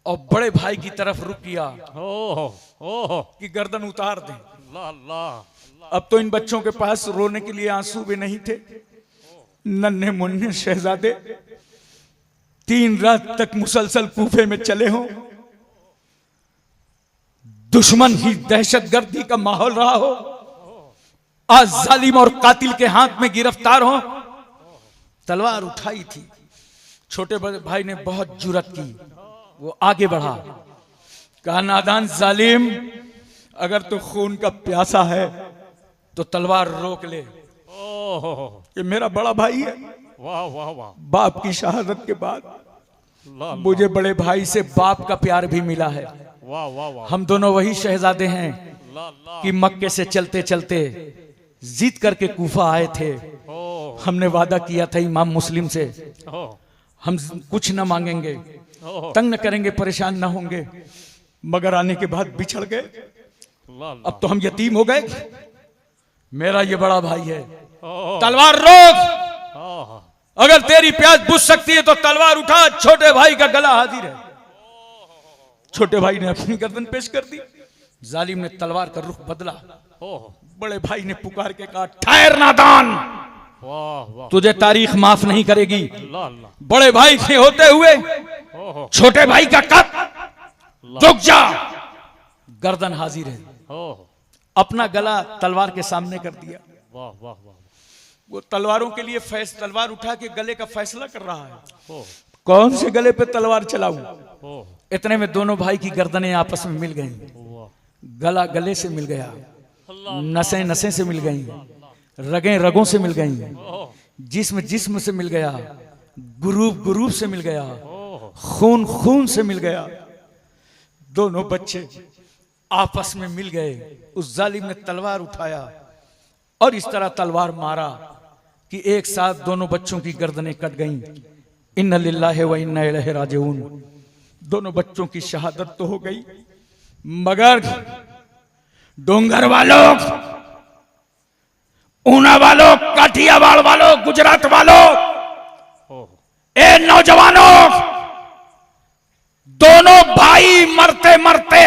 और बड़े भाई की तरफ रुक किया हो कि गर्दन उतार दें। अल्लाह अल्लाह अब तो इन बच्चों के पास रोने के लिए आंसू भी नहीं थे। नन्हे मुन्ने शहजादे 3 रात तक मुसलसल कूफे में चले हों, दुश्मन ही दहशतगर्दी का माहौल रहा हो, आज जालिम और कातिल के हाथ में गिरफ्तार हो। तलवार उठाई थी, छोटे बड़े भाई ने बहुत जुर्रत की, वो आगे बढ़ा, कहा नादान जालिम, अगर तो खून का प्यासा है तो तलवार रोक ले, ये मेरा बड़ा भाई है। वाह वाह वाह बाप की शहादत के बाद अल्लाह मुझे बड़े भाई से बाप का प्यार भी मिला है। वाह वाह वाह हम दोनों वही शहजादे हैं अल्लाह अल्लाह कि मक्के से चलते चलते जीत करके कूफा आए थे। हो हमने वादा किया था इमाम मुस्लिम से, हो हम कुछ न मांगेंगे, हो तंग न करेंगे, परेशान न होंगे, मगर आने के बाद बिछड़ गए। अल्लाह अल्लाह अब तो हम यतीम हो गए। मेरा ये बड़ा भाई है, हो तलवार रोक, हो अगर तेरी प्यास बुझ सकती है तो तलवार उठा, छोटे भाई का गला हाजिर है। छोटे भाई ने अपनी गर्दन पेश कर दी, जालिम ने तलवार का रुख बदला। हो बड़े भाई ने पुकार के कहा, ठहर नादान, वाह वाह तुझे तारीख माफ नहीं करेगी। अल्लाह अल्लाह बड़े भाई के होते हुए हो छोटे भाई का कद झुक जा, गर्दन हाजिर है। हो अपना गला तलवार के सामने कर दिया। वाह वाह वाह वो तलवारों के लिए तलवार उठा के गले का फैसला कर रहा है, हो कौन से गले पे तलवार चलाऊं। हो इतने में दोनों भाई की गर्दनें आपस में मिल गईं, वाह गला गले से मिल गया, अल्लाह नसें नसें से मिल गईं, रगें रगों से मिल गईं, हो जिस्म जिस्म से मिल गया, गुरूब गुरूब से मिल गया, हो खून खून से मिल गया। दोनों बच्चे आपस में मिल गए। उस जालिम ने तलवार उठाया और इस तरह तलवार मारा कि एक साथ दोनों बच्चों की गर्दनें कट गईं। इन्ना लिल्लाहि व इन्ना इलैहि राजिऊन। दोनों बच्चों की शहादत तो हो गई, मगर डोंगर वालों, ऊना वालों, काठियावाड़ वालों, गुजरात वालों, हो ए नौजवानों, दोनों भाई मरते मरते,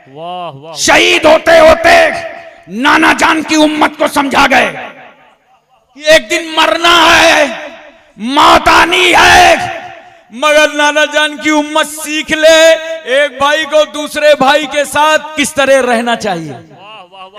वाह वाह शहीद होते होते नाना जान की उम्मत को समझा गए कि एक दिन मरना है, मौत आनी है। मगर नाना जान की उम्मत सीख ले एक भाई को दूसरे भाई के साथ किस तरह रहना चाहिए,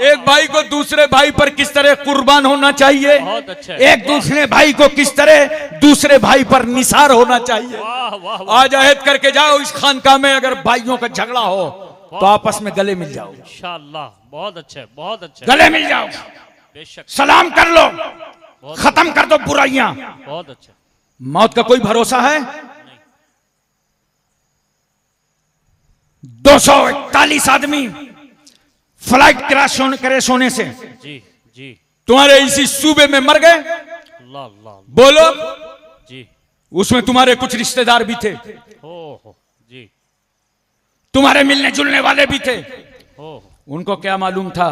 एक भाई को दूसरे भाई पर किस तरह कुर्बान होना चाहिए, बहुत अच्छा। एक दूसरे भाई को किस तरह दूसरे भाई पर निसार होना चाहिए। वाह वाह वाह आज अहद करके जाओ, इस खानका में अगर भाइयों का झगड़ा हो तो आपस में गले मिल जाओ, इंशाअल्लाह। बहुत अच्छा है, बहुत अच्छा है। गले मिल जाओ, बेशक सलाम कर लो, खत्म कर दो बुराइयां। बहुत अच्छा। मौत का कोई भरोसा है? 241 आदमी फ्लाइट क्रैश होने से जी जी तुम्हारे इसी सूबे में मर गए। अल्लाह अल्लाह बोलो, जी उसमें तुम्हारे कुछ रिश्तेदार भी थे, हो जी तुम्हारे मिलने जुलने वाले भी थे। हो उनको क्या मालूम था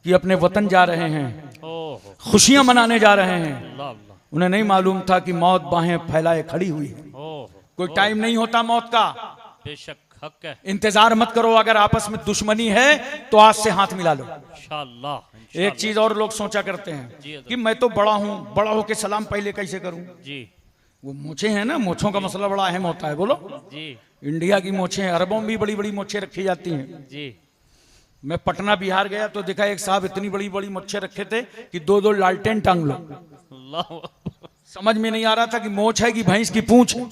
कि अपने वतन जा रहे हैं, हो खुशियां मनाने जा रहे हैं। अल्लाह अल्लाह उन्हें नहीं मालूम था कि मौत बाहें फैलाए खड़ी हुई है। हो कोई टाइम नहीं होता मौत का। बेशक हक है। इंतजार मत करो। अगर आपस में दुश्मनी है तो आज से हाथ मिला लो। इंशाअल्लाह एक चीज और लोग सोचा करते जी हैं हज़रत। कि मैं तो बड़ा हूं, बड़ा होके सलाम पहले कैसे करूं। जी वो मोछे हैं ना, मोछों का मसला बड़ा अहम होता है। बोलो, जी इंडिया की मोछे, अरबों में भी बड़ी बड़ी मोछे रखी जाती हैं। जी मैं पटना बिहार गया तो देखा एक साहब इतनी बड़ी बड़ी मोछे रखे थे कि दो दो लालटेन टांग लो। अल्लाह समझ में नहीं आ रहा था कि मोछ है कि भैंस की पूंछ है।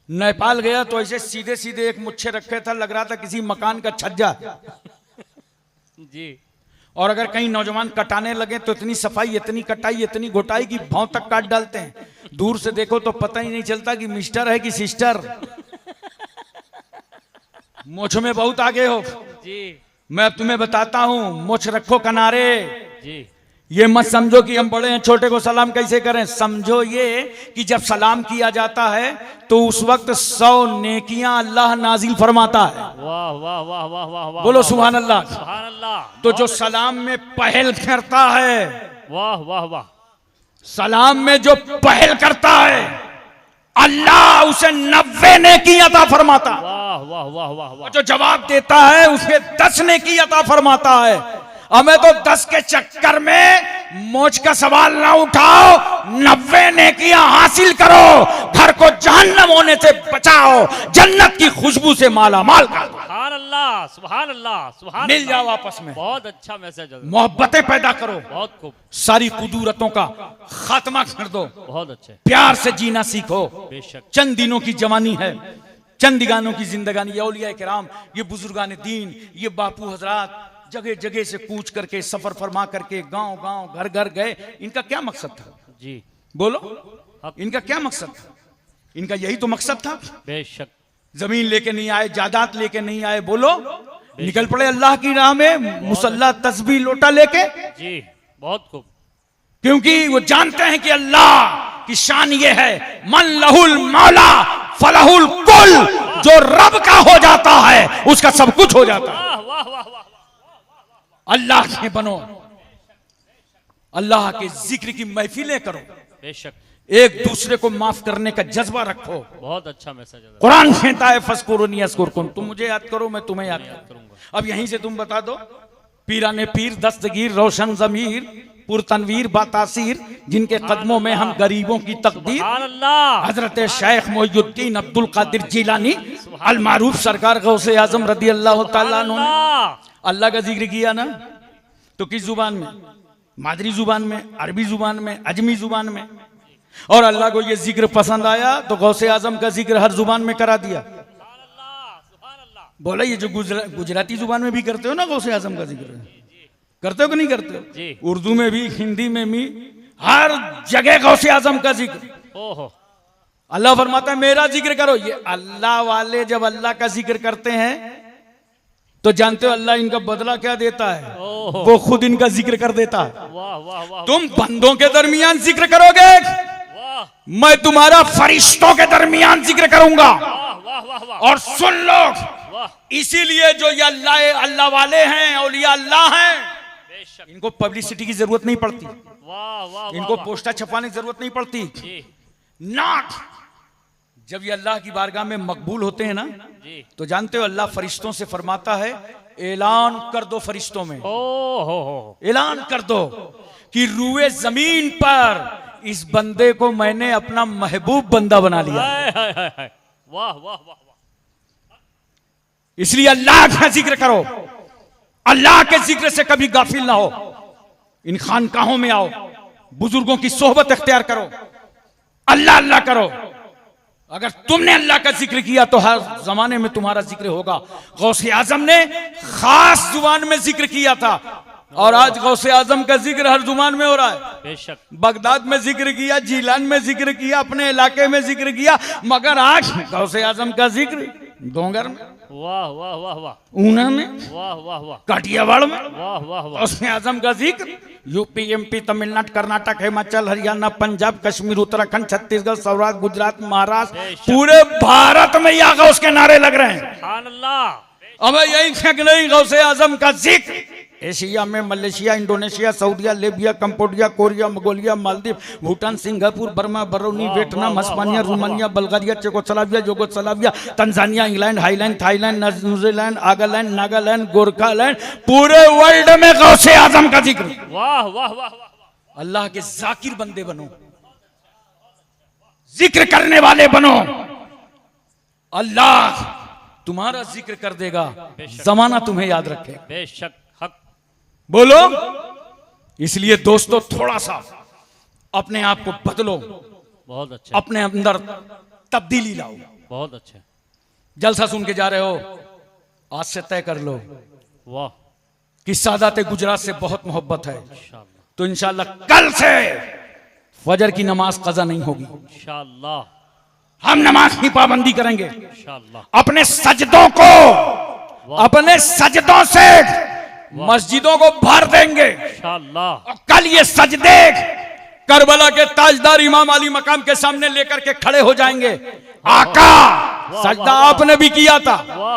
नेपाल गया तो ऐसे सीधे सीधे एक मुच्छे रखे था, लग रहा था किसी मकान का छज्जा। जी और अगर कहीं नौजवान कटाने लगे तो इतनी सफाई, इतनी कटाई, इतनी घोटाई कि भाव तक काट डालते हैं। दूर से देखो तो पता ही नहीं चलता कि मिस्टर है कि सिस्टर। मोछ में बहुत आगे हो। जी मैं अब तुम्हें बताता हूं, मोछ रखो किनारे। जी ये मत समझो कि हम बड़े हैं, छोटे को सलाम कैसे करें। समझो ये कि जब सलाम किया जाता है तो उस वक्त 100 नेकियां अल्लाह नाजिल फरमाता है। वाह वाह वाह वाह वाह वाह बोलो सुभान अल्लाह। सुभान अल्लाह। तो जो सलाम में पहल करता है, वाह वाह वाह सलाम में जो पहल करता है, अल्लाह उसे 90 नेकी अता फरमाता है। वाह वाह वाह वाह वाह और जो जवाब देता है उसे 10 नेकी अता फरमाता है। हमें तो 10 के चक्कर में मौज का सवाल ना उठाओ, 90 नेकियां हासिल करो। घर को जहन्नम होने से बचाओ, जन्नत की खुशबू से माला माल कर दो। सुभान अल्लाह सुभान अल्लाह सुभान मिल अल्लाह। जाओ आपस में, बहुत अच्छा मैसेज है। मोहब्बतें पैदा करो, बहुत खूब, सारी कुदूरतों का खात्मा कर दो, बहुत अच्छे। प्यार से जीना सीखो। बेशक चंद दिनों की जवानी है, चंद दिगानों की जिंदगानी। ये औलिया किराम, ये बुजुर्गान दीन, ये बापू हजरात जगह जगह से कूच करके, सफर फरमा करके, गांव गांव घर घर गए। इनका क्या मकसद था? जी बोलो, इनका क्या मकसद था? इनका यही तो मकसद था। बेशक जमीन लेके नहीं आए, जायदाद लेके नहीं आए। बोलो, निकल पड़े अल्लाह की राह में, मुसल्ला तस्बीह लोटा लेके। जी बहुत खूब। क्योंकि वो जानते हैं कि अल्लाह की शान ये है, मन लहुल मौला फलहुल कुल। जो रब का हो जाता है उसका सब कुछ हो जाता है। वाह वाह वाह वाह अल्लाह के बनो, अल्लाह के जिक्र की महफिलें करो, बेशक एक दूसरे को माफ करने का जज्बा रखो। बहुत अच्छा मैसेज है। कुरान कहता है फस्कुरुनी अस्कुरकुम, तुम मुझे याद करो मैं तुम्हें याद करूंगा। करूंगा। अब यहीं से तुम बता दो, पीराने पीर दस्तगीर रोशन जमीर पुरतनवीर बातासीर, जिनके कदमों में हम गरीबों की तकदीर, सुभान अल्लाह। हजरत शेख मोइनुद्दीन अब्दुल कादिर जिलानी अल मारूफ सरकार गौसे आजम रदी अल्लाह तआला अन्हु ने अल्लाह का जिक्र किया ना, तो किस जुबान में? मादरी जुबान में, अरबी जुबान में, अजमी जुबान में। और अल्लाह को ये जिक्र पसंद आया तो गौसे आजम का जिक्र हर जुबान में करा दिया। बोला, ये जो गुजराती जुबान में भी करते हो ना गौसे आजम का जिक्र, करते हो कि नहीं करते हो? उर्दू में भी, हिंदी में भी, हर जगह गौसे आजम का जिक्र। ओहो, अल्लाह फरमाता है मेरा जिक्र करो। ये अल्लाह वाले जब अल्लाह का जिक्र करते हैं तो जानते हो अल्लाह इनका बदला क्या देता है? वो खुद इनका जिक्र कर देता है। वाह वाह वाह तुम बंदों के दरमियान जिक्र करोगे, वाह मैं तुम्हारा फरिश्तों के दरमियान जिक्र करूंगा। वाह वाह वाह वाह और सुन लो, वाह इसीलिए जो ये अल्लाह वाले हैं, औलिया अल्लाह हैं, बेशक। इनको पब्लिसिटी की जरूरत नहीं पड़ती, वाह वाह इनको वाह पोस्टर छपाने की जरूरत नहीं पड़ती। जी नॉट, जब ये अल्लाह की बारगाह में मकबूल होते हैं ना, जी तो जानते हो अल्लाह फरिश्तों से फरमाता है, ऐलान कर दो फरिश्तों में, ओहो, ऐलान कर दो कि रूए जमीन पर इस बंदे को मैंने अपना महबूब बंदा बना लिया। हाय हाय हाय हाय, वाह वाह वाह वाह। इसलिए अल्लाह का जिक्र करो, अल्लाह के जिक्र से कभी गाफिल ना हो। इन खानकाहों में आओ, बुजुर्गों की सोहबत इख्तियार करो, अल्लाह अल्लाह करो। अगर तुमने अल्लाह का जिक्र किया तो हर जमाने में तुम्हारा जिक्र होगा। गौसे आजम ने खास जुबान में जिक्र किया था, और आज गौसे आजम का जिक्र हर जुबान में हो रहा है। बेशक, बगदाद में जिक्र किया, जीलान में जिक्र किया, अपने इलाके में जिक्र किया, मगर आज गौसे आजम का जिक्र डोंगर में, वाह वाह वाह वाह ऊना में, वाह वाह वाह काठियावाड़ में, वाह वाह वाह उसने आजम का जिक्र यूपी, एमपी, तमिलनाडु, कर्नाटक, हिमाचल, हरियाणा, पंजाब, कश्मीर, उत्तराखंड, छत्तीसगढ़, सौराष्ट्र, गुजरात, महाराष्ट्र, पूरे भारत में या गौस के नारे लग रहे हैं। सुभान अल्लाह। अब यही फेंक नहीं गौसे आजम का जिक्र एशिया में मलेशिया, इंडोनेशिया, सऊदिया, Libya, Cambodia, Korea, Mongolia, Maldives, Bhutan, Singapore, Burma, Brunei, Vietnam, Hispania, Romania, Bulgaria, Czechoslovakia, Yugoslavia, Tanzania, England, Highland, Thailand, New Zealand, Nagaland, Nagaland, Gorkhaland, पूरे वर्ल्ड में गौसे आजम का जिक्र। वाह वाह वाह वाह। अल्लाह के जाकिर बंदे बनो, जिक्र करने वाले बनो, अल्लाह तुम्हारा जिक्र कर देगा, जमाना तुम्हें याद रखे। बेशक हक। बोलो। इसलिए दोस्तों थोड़ा सा अपने आप को बदलो, बहुत अच्छा, अपने अंदर तब्दीली लाओ। बहुत अच्छा। जलसा सुन के जा रहे हो, आज से तय कर लो वाह कि सादात गुजरात से बहुत मोहब्बत है, इंशाअल्लाह तो इंशाअल्लाह कल से फजर की नमाज कज़ा नहीं होगी। इंशाअल्लाह हम नमाज की पाबंदी करेंगे, इंशाअल्लाह। अपने सजदों को, अपने सजदों से मस्जिदों को भर देंगे। इंशाअल्लाह और कल ये सजदे करबला के ताजदार इमाम अली मकाम के सामने लेकर के खड़े हो जाएंगे। आका सजदा आपने भी किया था,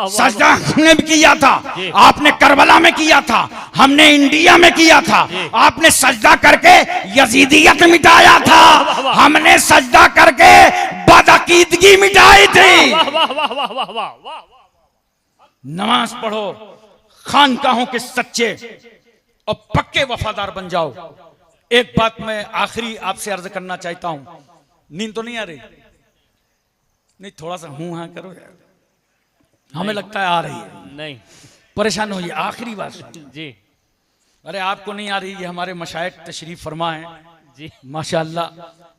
सजदा हमने भी किया था, आपने करबला में किया था, हमने इंडिया में किया था, आपने सजदा करके यजीदियत मिटाया था, हमने सजदा करके बदअकीदगी मिटाई थी। वाह वाह वाह वाह वाह वाह वाह। नमाज पढ़ो, खानकाहों के सच्चे और पक्के वफादार बन जाओ। एक बात मैं आखिरी आपसे अर्ज करना चाहता हूं, नींद तो नहीं आ रही? नहीं, थोड़ा सा हूं हाँ करो यार, हमें लगता है आ रही है, नहीं परेशान होइए। आखिरी बात जी अरे आपको नहीं आ रही, ये हमारे मशाइख तशरीफ फरमा है जी माशाअल्लाह,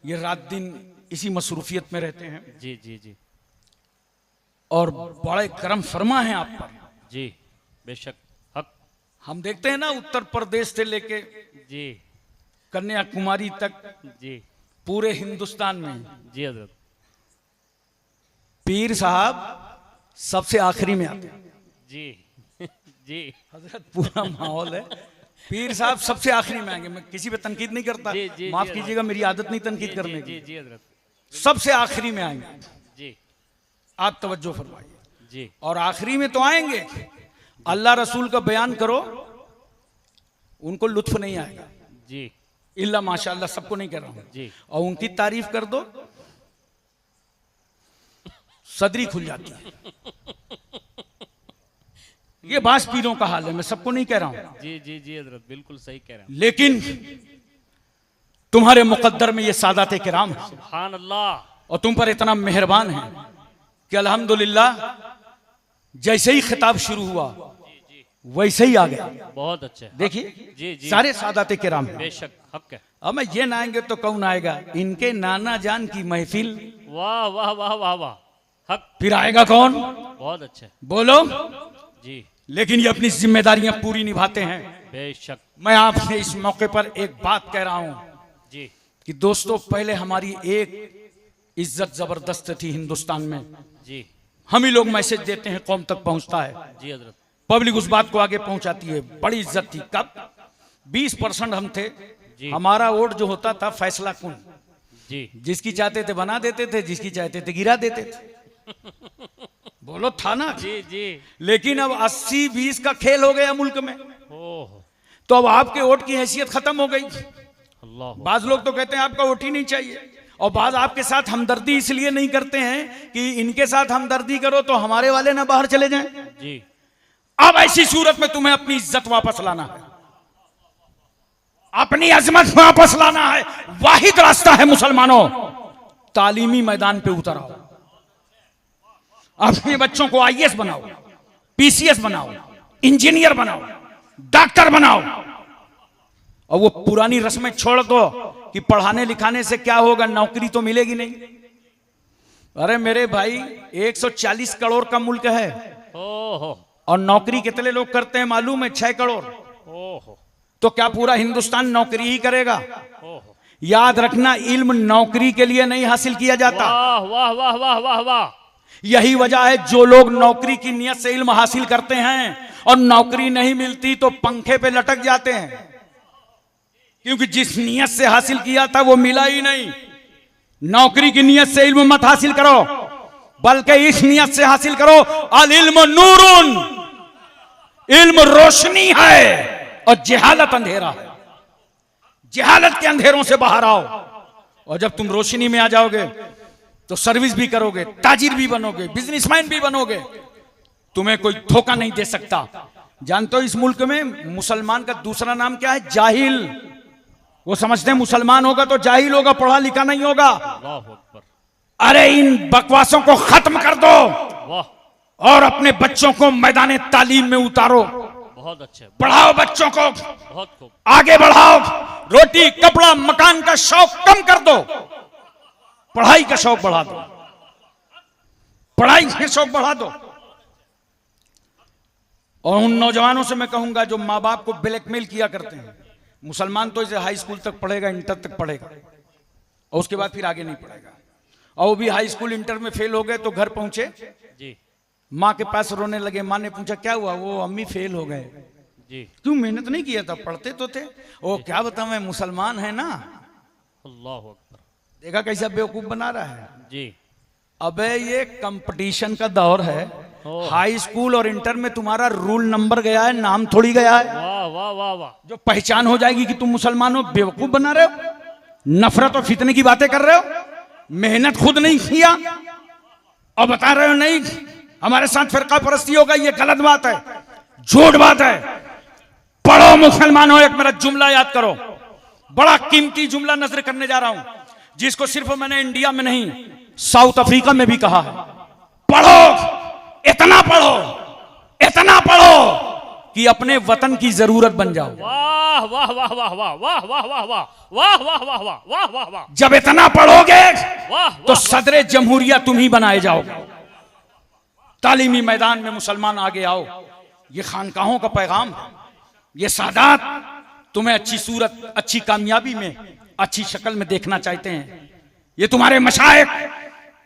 ये रात दिन इसी मसरूफियत में रहते हैं जी जी जी और बड़े करम फरमा है आप पर। जी बेशक हक। हम देखते हैं ना उत्तर प्रदेश से लेके जी कन्याकुमारी तक जी पूरे हिंदुस्तान में जी हजरत। पीर साहब सबसे आखिरी में आते हैं। जी जी हजरत पूरा माहौल है, पीर साहब सबसे आखिरी में आएंगे। मैं किसी पे तनकीद नहीं करता, जी, जी, माफ जी, कीजिएगा, मेरी आदत नहीं तनकीद करने जी की। जी हजरत। सबसे आखिरी में आएंगे, जी आप तवज्जो फरमाइए। जी और आखिरी में तो आएंगे, अल्लाह रसूल का बयान करो, उनको लुत्फ नहीं आएगा। जी इल्ला माशाअल्लाह, सबको नहीं कह रहा हूं जी। और उनकी तारीफ कर दो, सदरी खुल जाती है। ये बास पीरों का हाल है, मैं सबको नहीं कह रहा हूं, जी जी जी हजरत, बिल्कुल सही कह रहे हैं। लेकिन तुम्हारे मुकद्दर में ये सादात किराम है सुभान अल्लाह। और तुम पर इतना मेहरबान है कि अल्हम्दुलिल्लाह जैसे ही खिताब शुरू हुआ वैसे ही आ गया। बहुत अच्छा। देखिए जी जी सारे सादात किराम हैं। बेशक हक है। अब मैं ये ना आएंगे तो कौन आएगा? इनके नाना जान की महफिल, वाह वाह वाह वाह वाह हक। फिर आएगा कौन? बहुत अच्छा। बोलो। जी लेकिन ये अपनी जिम्मेदारियां पूरी निभाते हैं। बेशक। मैं आपसे इस मौके पर एक बात कह रहा हूं जी कि दोस्तों, पहले हमारी एक इज्जत जबरदस्त थी हिंदुस्तान में, जी हम ही लोग मैसेज देते हैं, कौम तक पहुंचता है, जी हजरत। पब्लिक उस बात को आगे पहुंचाती है। बड़ी इज्जत थी। कब? 20% हम थे, जी हमारा वोट जो होता था फैसला कुन, जी जिसकी चाहते थे बना देते थे, जिसकी चाहते थे गिरा देते थे। बोलो था ना? जी जी। लेकिन अब 80-20 का खेल हो गया मुल्क में, ओह तो अब आपके वोट की हैसियत खत्म हो गई। अल्लाह। बाज लोग तो कहते हैं आपका वोट ही नहीं चाहिए, और बाज आपके साथ हमदर्दी इसलिए नहीं करते हैं कि इनके साथ हमदर्दी करो तो हमारे वाले ना बाहर चले जाएं। जी अब ऐसी सूरत में तुम्हें अपनी इज्जत वापस लाना है, अपनी अजमत वापस लाना है। वाहिद रास्ता है मुसलमानों, तालीमी मैदान पे उतर आओ, अपने बच्चों को आईएएस बनाओ, पीसीएस बनाओ, इंजीनियर बनाओ, डॉक्टर बनाओ, और वो पुरानी रस्में छोड़ दो कि पढ़ाने लिखाने से क्या होगा, नौकरी तो मिलेगी नहीं। अरे मेरे भाई, 140 करोड़ का मुल्क है ओहो और नौकरी कितने लोग करते हैं मालूम है? 6 करोड़। ओहो तो क्या पूरा हिंदुस्तान नौकरी ही करेगा? ओहो। याद रखना, इल्म नौकरी के लिए नहीं हासिल किया जाता, वाह वाह वाह वाह वाह वाह। यही वजह है जो लोग नौकरी की नियत से इल्म हासिल करते हैं और नौकरी नहीं मिलती तो पंखे पे लटक जाते हैं, क्योंकि जिस नियत से हासिल किया था वो मिला ही नहीं। नौकरी की नियत से इल्म मत हासिल करो, बल्कि इस नियत से हासिल करो, अल इल्म नूरुन, इल्म रोशनी है और जहालत अंधेरा है। जहालत के अंधेरों से बाहर आओ, और जब तुम रोशनी में आ जाओगे तो सर्विस भी करोगे, ताजिर भी बनोगे, बिजनेसमैन भी बनोगे, तुम्हें कोई धोखा नहीं दे सकता। जानते हो इस मुल्क में मुसलमान का दूसरा नाम क्या है? जाहिल। वो समझते हैं मुसलमान होगा तो जाहिल होगा, पढ़ा लिखा नहीं होगा। अल्लाह अकबर। अरे इन बकवासों को खत्म कर दो वाह, और अपने बच्चों को मैदान तालीम में उतारो। बहुत अच्छे, पढ़ाओ बच्चों को, बहुत खूब। आगे बढ़ाओ। रोटी कपड़ा मकान का शौक कम कर दो, पढ़ाई का शौक बढ़ा दो, पढ़ाई का शौक बढ़ा दो। और उन नौजवानों से मैं कहूंगा जो माँ बाप को ब्लैकमेल किया करते हैं, मुसलमान तो इसे हाई स्कूल तक पढ़ेगा, इंटर तक पढ़ेगा, और उसके बाद फिर आगे नहीं पढ़ेगा। और वो भी हाई स्कूल इंटर में फेल हो गए तो घर पहुंचे जी माँ के पास रोने लगे। माँ ने पूछा क्या हुआ? वो अम्मी फेल हो गए। जी, क्यों? मेहनत नहीं किया था, पढ़ते तो थे। वो क्या बताऊं, मैं मुसलमान है ना। अल्लाह अकबर। देखा कैसा बेवकूफ बना रहा है। जी, अबे ये कंपटीशन का दौर है। हाई स्कूल और इंटर में तुम्हारा रूल नंबर गया है, नाम थोड़ी गया है। वाह वाह वाह वाह। जो पहचान हो जाएगी कि तुम मुसलमान हो, बेवकूफ बना रहे हो, नफरत और फितने की बातें कर रहे हो, मेहनत खुद नहीं किया और बता रहे हो नहीं हमारे साथ फिरका परस्ती होगा। ये गलत बात है, झूठ बात है। पढ़ो मुसलमान हो। एक मेरा जुमला याद करो, बड़ा कीमती जुमला नजर करने जा रहा हूं, जिसको सिर्फ मैंने इंडिया में नहीं साउथ अफ्रीका में भी कहा है। पढ़ो, इतना पढ़ो, इतना पढ़ो कि अपने वतन की जरूरत बन जाओ। वाह वाह वाह वाह वाह वाह वाह वाह वाह वाह वाह वाह वाह वाह वाह वाह। जब इतना पढ़ोगे वाह तो सदरे जमहूरिया तुम ही बनाए जाओगे। तालीमी मैदान में मुसलमान आगे आओ। ये खानकाहों का पैगाम है। ये सादात तुम्हें अच्छी सूरत, अच्छी कामयाबी में, अच्छी शक्ल में देखना चाहते हैं। ये तुम्हारे मशाइख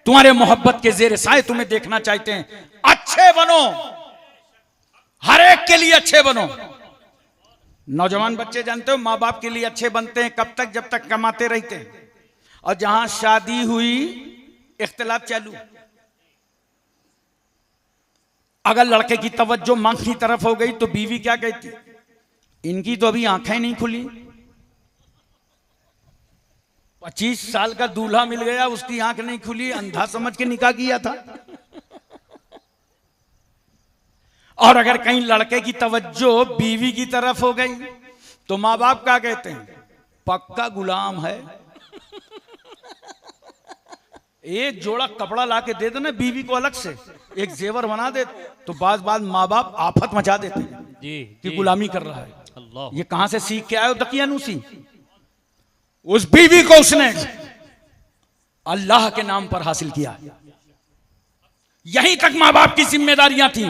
तुम्हारे मोहब्बत के जेर साए तुम्हें देखना चाहते हैं। अच्छे बनो, हर एक के लिए अच्छे बनो। नौजवान बच्चे जानते हो माँ बाप के लिए अच्छे बनते हैं कब तक? जब तक कमाते रहते हैं। और जहां शादी हुई इख्तिलाफ चालू। अगर लड़के की तवज्जो मांग की तरफ हो गई तो बीवी क्या कहती? इनकी तो अभी आंखें नहीं खुली, 25 साल का दूल्हा मिल गया, उसकी आंख नहीं खुली, अंधा समझ के निकाह किया था। और अगर कहीं लड़के की तवज्जो बीवी की तरफ हो गई तो माँ बाप क्या कहते हैं? पक्का गुलाम है। एक जोड़ा कपड़ा ला के दे दो ना बीवी को अलग से, एक जेवर बना दे, तो बाद माँ बाप आफत मचा देते हैं कि गुलामी कर रहा है। अल्लाह, ये कहां से सीख के आए हो दकियानूसी? उस बीवी को उसने अल्लाह के नाम पर हासिल किया। यहीं तक मां बाप की जिम्मेदारियां थी।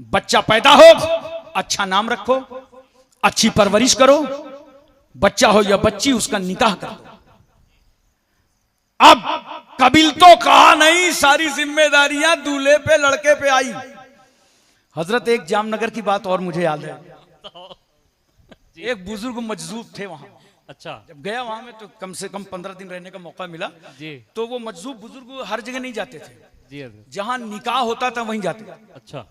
बच्चा पैदा हो, अच्छा नाम रखो, अच्छी परवरिश करो, बच्चा हो या बच्ची उसका निकाह करो। अब कबील तो कहा नहीं, सारी जिम्मेदारियां दूल्हे पे, लड़के पे आई। हजरत एक जामनगर की बात और मुझे याद है। एक बुजुर्ग मजजूब थे वहां। अच्छा, जब गया वहां में तो कम से कम 15 दिन रहने का मौका मिला जी। तो वो मजजूब बुजुर्ग हर जगह नहीं जाते थे, जी जहां निकाह होता था वहीं जाते। अच्छा,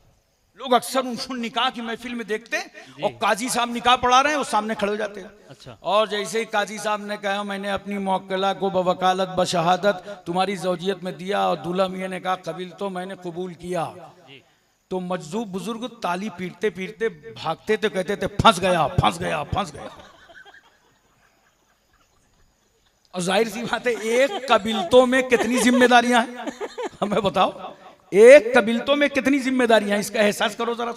लोग अक्सर उनको निकाह की महफिल में देखते और काजी साहब निकाह पढ़ा रहे हैं, वो सामने खड़े हो जाते। अच्छा, और जैसे ही काजी साहब ने कहा मैंने अपनी मौक्कला को बवकालत बशहादत तुम्हारी जौजियत में दिया, और दूल्हा मियां ने कहा कबील तो मैंने कबूल किया, तो मजजूब बुजुर्ग ताली पीटते पीटते भागते तो कहते थे फंस गया, फंस गया, फंस गया। और जाहिर सी बात है, एक कबीलतों में कितनी जिम्मेदारियां हैं हमें बताओ। एक कबीलतों में कितनी जिम्मेदारियां, इसका एहसास करो जरा।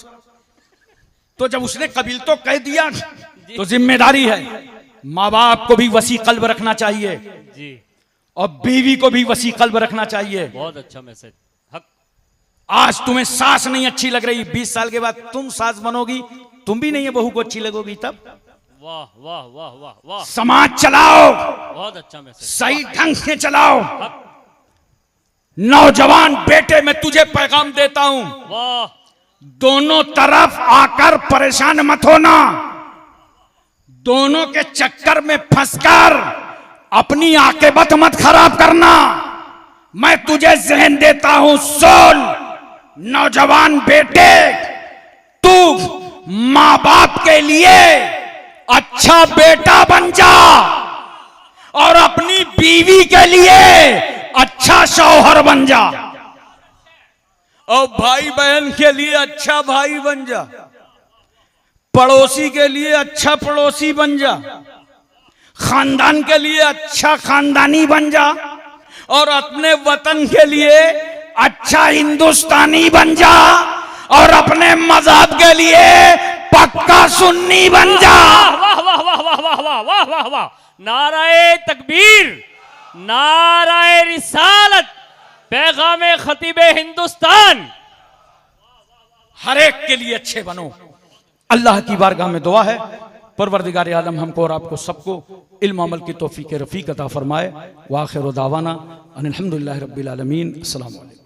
तो जब उसने कबीलतों कह दिया तो जिम्मेदारी है। माँ बाप को भी वसी कल्ब रखना चाहिए जी, और बीवी को भी वसी कल्ब रखना चाहिए। बहुत अच्छा मैसेज। हक, आज तुम्हें सास नहीं अच्छी लग रही, 20 साल के बाद तुम सास बनोगी, तुम भी नहीं है बहू को अच्छी लगोगी। तब वाह वाह वाह वाह वाह, समाज चलाओ, बहुत अच्छा मैसेज। सही ढंग से चलाओ, नौजवान बेटे मैं तुझे पैगाम देता हूं, वाह दोनों तरफ आकर परेशान मत होना, दोनों के चक्कर में फंसकर अपनी आकिबत मत खराब करना। मैं तुझे जहन देता हूं, सुन नौजवान बेटे, तू मां बाप के लिए अच्छा बेटा बन जा और अपनी बीवी के लिए अच्छा शौहर बन जा, और भाई बहन के लिए अच्छा भाई बन जा, पड़ोसी के लिए अच्छा पड़ोसी बन जा, खानदान के लिए अच्छा खानदानी बन जा, और अपने वतन के लिए अच्छा हिंदुस्तानी बन जा, और अपने मजहब के लिए पक्का सुन्नी बन जा। वाह वाह वाह वाह वाह वाह वाह वाह वाह, नाराए तकबीर, नाराए रिसालत, पैगामे खतीबे हिंदुस्तान। हर एक के लिए अच्छे बनो। अल्लाह की बारगाह में दुआ है, परवरदिगार आलम हमको और आपको सबको इल्म अमल की तौफीक रफ़ीक अता फरमाए। व आखिर दावाना अनिल हम्दुलिल्लाहि रब्बिल आलमीन। अस्सलामु अलैकुम।